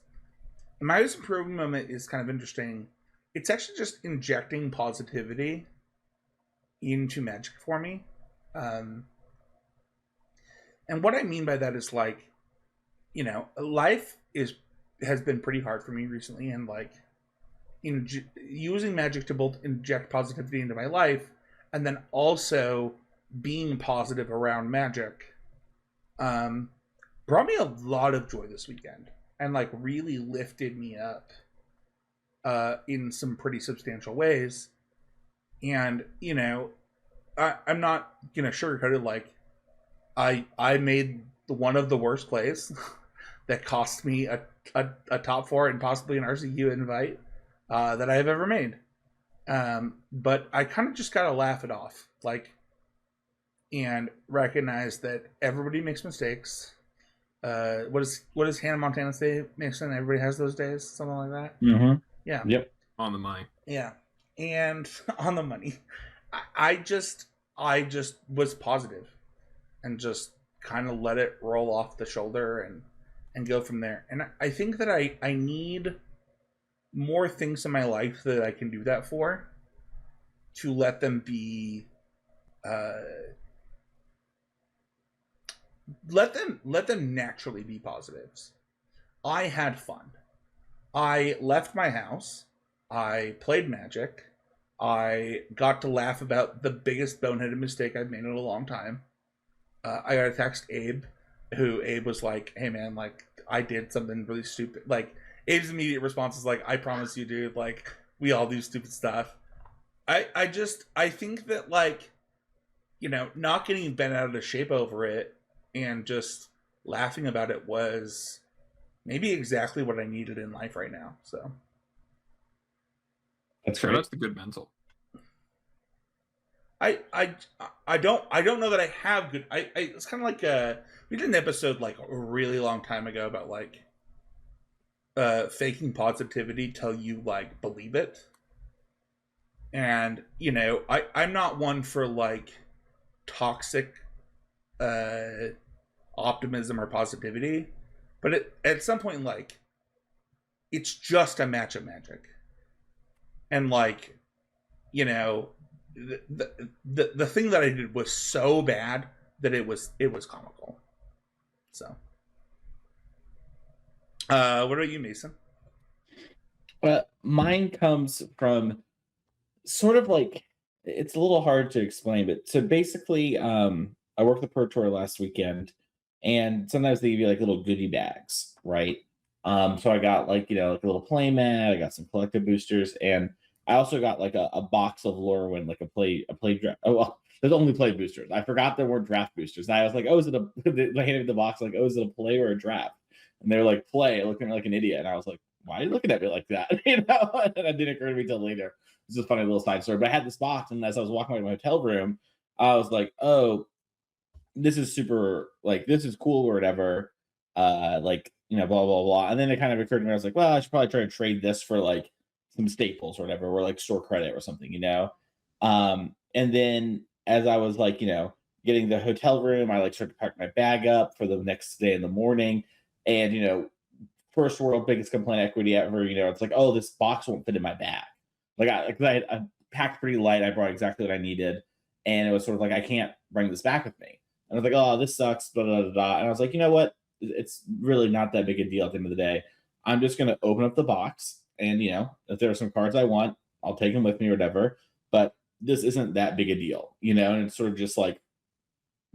And my improving moment is kind of interesting. It's actually just injecting positivity into Magic for me. And what I mean by that is life has been pretty hard for me recently, and using Magic to both inject positivity into my life and then also being positive around Magic brought me a lot of joy this weekend and like really lifted me up in some pretty substantial ways. And you know, I'm not gonna sugarcoat it. Like I made one of the worst plays that cost me a top 4 and possibly an RCQ invite that I have ever made. But I kind of just gotta laugh it off, like, and recognize that everybody makes mistakes. What does Hannah Montana say, Mason? Everybody has those days, something like that. Mm-hmm. Yeah. Yep. On the money. Yeah. And on the money, I just was positive and just kind of let it roll off the shoulder and go from there. And I think that I need more things in my life that I can do that for, to let them be let them naturally be positives. I had fun. I left my house. I played Magic. I got to laugh about the biggest boneheaded mistake I've made in a long time. I got to text Abe, Abe was like, "Hey man, like I did something really stupid." Like Abe's immediate response is like, "I promise you, dude. Like we all do stupid stuff." I think that, like, you know, not getting bent out of shape over it and just laughing about it was maybe exactly what I needed in life right now. So That's Sure, great. that's the good mental. I don't know that I have good. It's kind of like we did an episode like a really long time ago about like faking positivity till you like believe it. And you know, I'm not one for like toxic optimism or positivity, but at some point, like, it's just a match of Magic, and like, you know, the thing that I did was so bad that it was comical. So, what about you, Mason? Mine comes from sort of like, it's a little hard to explain, but so basically, I worked the Pro Tour last weekend, and sometimes they give you like little goodie bags, right? So I got like, you know, like a little play mat, I got some collective boosters, and I also got like a box of Lorwyn, like a play draft. Oh, well, there's only play boosters. I forgot there were draft boosters. And I was like, oh, is it a? They handed me the box, like, oh, is it a play or a draft? And they were like, play, looking like an idiot. And I was like, why are you looking at me like that? You know, and that didn't occur to me till later. It's a funny little side story. But I had this box, and as I was walking by my hotel room, I was like, oh, this is super, like, this is cool or whatever. Like, you know, blah, blah, blah. And then it kind of occurred to me, I was like, well, I should probably try to trade this for like some staples or whatever, or like store credit or something, you know? And then as I was like, you know, getting the hotel room, I like started to pack my bag up for the next day in the morning. And, you know, first world biggest complaint equity ever, you know, it's like, oh, this box won't fit in my bag. Like I packed pretty light. I brought exactly what I needed. And it was sort of like, I can't bring this back with me. And I was like, oh, this sucks, blah, blah, blah, blah. And I was like, you know what? It's really not that big a deal at the end of the day. I'm just going to open up the box. And, you know, if there are some cards I want, I'll take them with me or whatever. But this isn't that big a deal, you know? And it's sort of just like,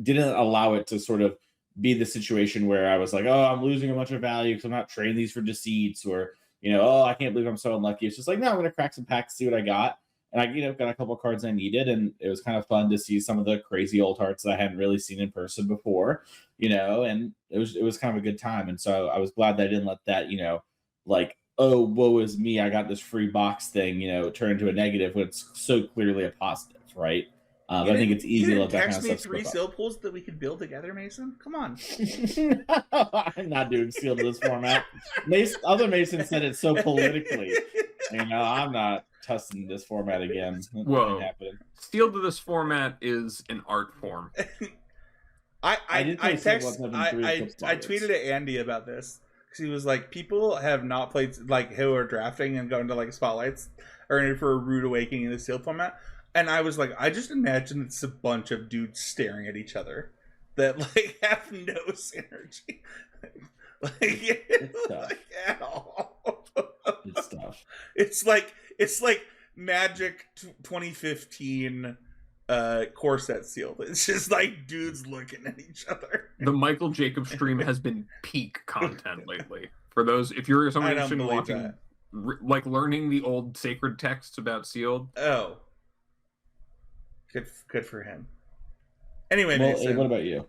didn't allow it to sort of be the situation where I was like, oh, I'm losing a bunch of value because I'm not trading these for deceits, or, you know, oh, I can't believe I'm so unlucky. It's just like, no, I'm going to crack some packs, see what I got. And I, you know, got a couple of cards I needed, and it was kind of fun to see some of the crazy old hearts that I hadn't really seen in person before, you know, and it was kind of a good time. And so I was glad that I didn't let that, you know, like, oh, woe is me, I got this free box thing, you know, turn into a negative when it's so clearly a positive, right? But I think it's easy to let that kind of stuff slip up. Text me 3 seal pools that we could build together, Mason. Come on. I'm not doing sealed in this format. Other Mason said it so politically. You know, I'm not testing this format again. Whoa. Sealed to this format is an art form. I tweeted at Andy about this because he was like, people have not played, like, who are drafting and going to like spotlights or for a rude awakening in the sealed format. And I was like, I just imagine it's a bunch of dudes staring at each other that like have no synergy, like at all. Good stuff. It's like Magic 2015 core set sealed. It's just like dudes looking at each other. The Michael Jacobs stream has been peak content lately. For those, if you're someone interested in watching, like learning the old sacred texts about Sealed. Oh, good for him. Anyway, well, Mason, what about you?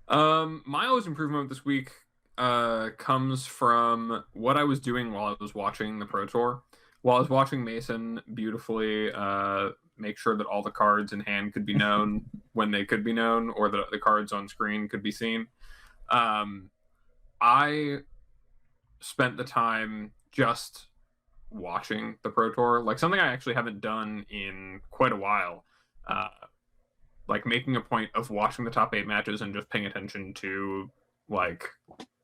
My always improvement this week comes from what I was doing while I was watching the Pro Tour. While I was watching Mason beautifully make sure that all the cards in hand could be known when they could be known, or the cards on screen could be seen. I spent the time just watching the Pro Tour, like something I actually haven't done in quite a while. Like making a point of watching the top 8 matches and just paying attention to like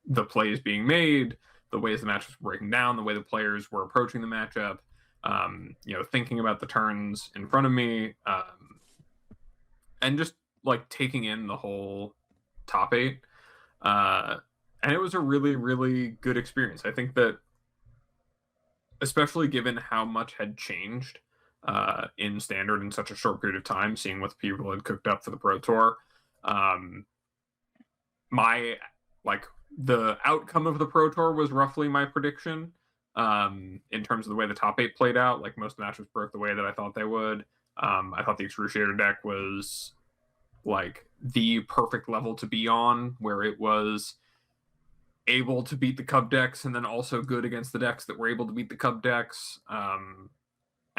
the plays being made, the ways the matches were breaking down, the way the players were approaching the matchup, thinking about the turns in front of me, and just like taking in the whole top 8. And it was a really, really good experience. I think that, especially given how much had changed in Standard in such a short period of time, seeing what the people had cooked up for the Pro Tour, the outcome of the Pro Tour was roughly my prediction in terms of the way the top 8 played out. Like most matches broke the way that I thought they would. I thought the Excruciator deck was like the perfect level to be on, where it was able to beat the Cub decks and then also good against the decks that were able to beat the Cub decks,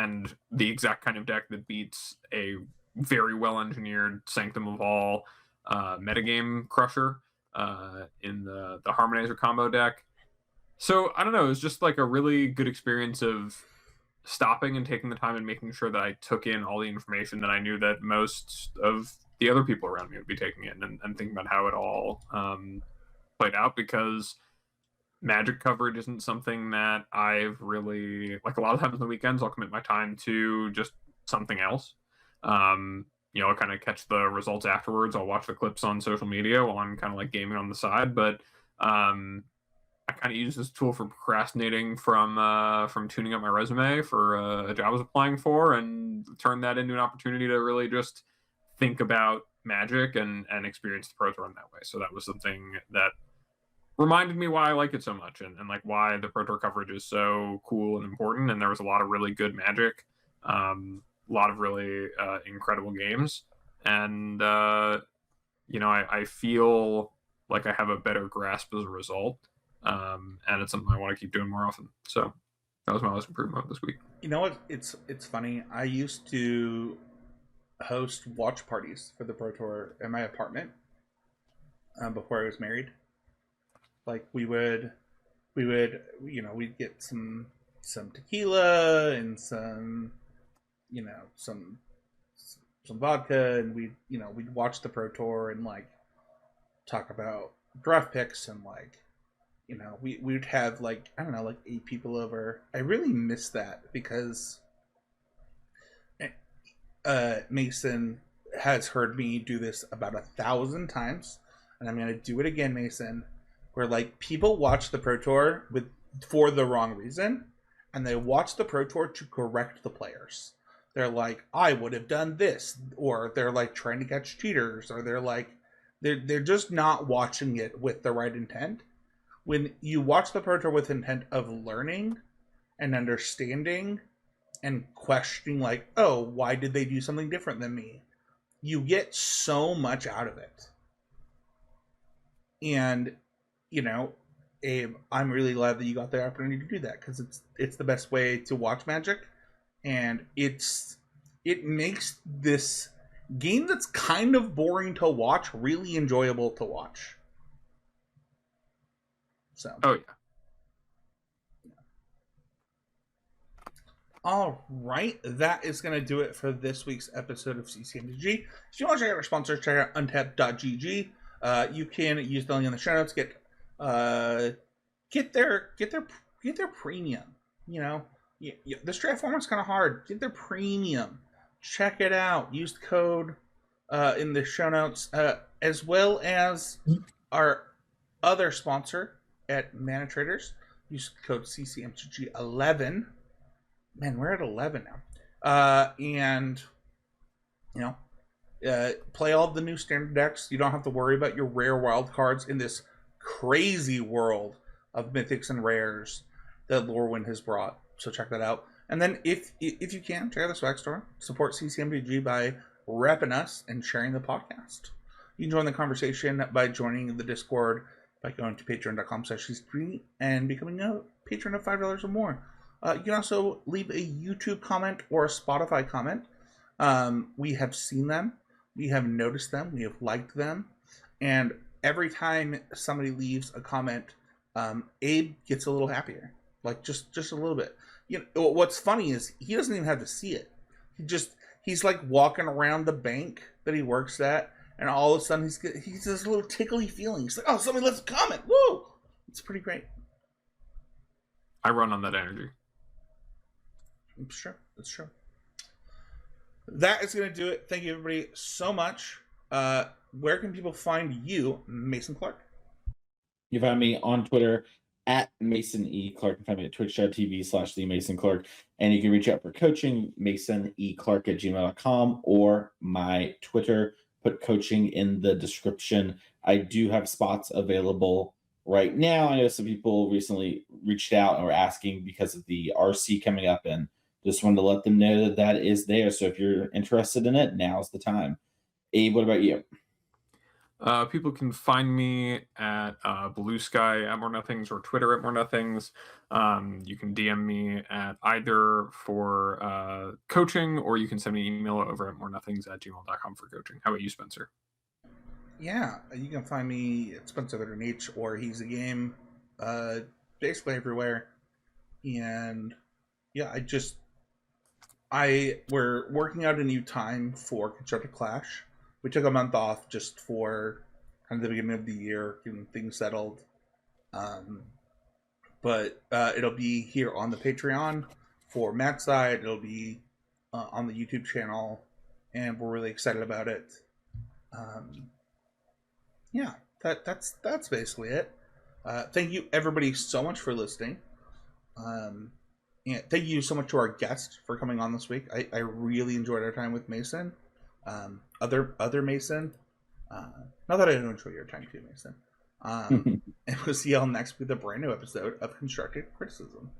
and the exact kind of deck that beats a very well engineered Sanctum of All metagame crusher in the Harmonizer combo deck. So I don't know, it was just like a really good experience of stopping and taking the time and making sure that I took in all the information that I knew that most of the other people around me would be taking in, and thinking about how it all played out, because Magic coverage isn't something that I've really, like, a lot of times on the weekends I'll commit my time to just something else. I'll kind of catch the results afterwards. I'll watch the clips on social media while I'm kind of like gaming on the side, but I kind of use this tool for procrastinating from tuning up my resume for a job I was applying for, and turn that into an opportunity to really just think about Magic and experience the Pro Tour in that way. So that was something that reminded me why I like it so much, and like why the Pro Tour coverage is so cool and important. And there was a lot of really good Magic, a lot of really incredible games, and I feel like I have a better grasp as a result, and it's something I want to keep doing more often. So that was my last improvement this week. You know what? It's funny. I used to host watch parties for the Pro Tour in my apartment before I was married. Like we'd get some tequila and some vodka, and we'd watch the Pro Tour and like talk about draft picks, and like we'd have like, I don't know, like 8 people over. I really miss that, because Mason has heard me do this about 1,000 times, and I'm gonna do it again, Mason, where like people watch the Pro Tour for the wrong reason, and they watch the Pro Tour to correct the players. They're like, I would have done this, or they're like trying to catch cheaters, or they're just not watching it with the right intent. When you watch the Pro Tour with intent of learning and understanding and questioning, like, oh, why did they do something different than me? You get so much out of it. And, Abe, I'm really glad that you got the opportunity to do that, because it's the best way to watch Magic, and it makes this game that's kind of boring to watch really enjoyable to watch. So. Oh yeah. All right, that is going to do it for this week's episode of CCMTG. If you want to check out our sponsors, check out untapped.gg. You can use the link in the show notes. Get their premium. This draft format's kind of hard. Get their premium. Check it out. Use the code in the show notes, as well as our other sponsor at Mana Traders. Use code CCMTG11. Man, we're at 11 now. And Play all the new standard decks. You don't have to worry about your rare wild cards in this crazy world of mythics and rares that Lorwyn has brought. So check that out. And then if you can, check out the swag store. Support CCMDG by repping us and sharing the podcast. You can join the conversation by joining the Discord by going to patreon.com/CC3 and becoming a patron of $5 or more. You can also leave a YouTube comment or a Spotify comment. We have seen them. We have noticed them. We have liked them. And every time somebody leaves a comment, Abe gets a little happier. Like just a little bit. You know, what's funny is he doesn't even have to see it. He's like walking around the bank that he works at, and all of a sudden he's this little tickly feeling. He's like, oh, somebody left a comment. Woo! It's pretty great. I run on that energy. It's true. It's true. That is going to do it. Thank you, everybody, so much. Where can people find you, Mason Clark? You find me on Twitter at Mason E. Clark. You can find me at twitch.tv/TheMasonClark. And you can reach out for coaching, masonclark@gmail.com, or my Twitter. Put coaching in the description. I do have spots available right now. I know some people recently reached out and were asking because of the RC coming up, and just wanted to let them know that that is there. So if you're interested in it, now's the time. Abe, what about you? People can find me at Blue Sky at More Nothings or Twitter at More Nothings. You can DM me at either for coaching, or you can send me an email over at morenothings@gmail.com for coaching. How about you, Spencer? Yeah, you can find me at Spencer or He's a Game, basically everywhere. And yeah, we're working out a new time for Constructed Clash. We took a month off just for kind of the beginning of the year, getting things settled. But it'll be here on the Patreon for Matt's side. It'll be on the YouTube channel, and we're really excited about it. Yeah, that's basically it. Thank you, everybody, so much for listening. And thank you so much to our guest for coming on this week. I really enjoyed our time with Mason. Other Mason. Not that I don't enjoy your time too, Mason. And we'll see y'all next with a brand new episode of Constructed Criticism.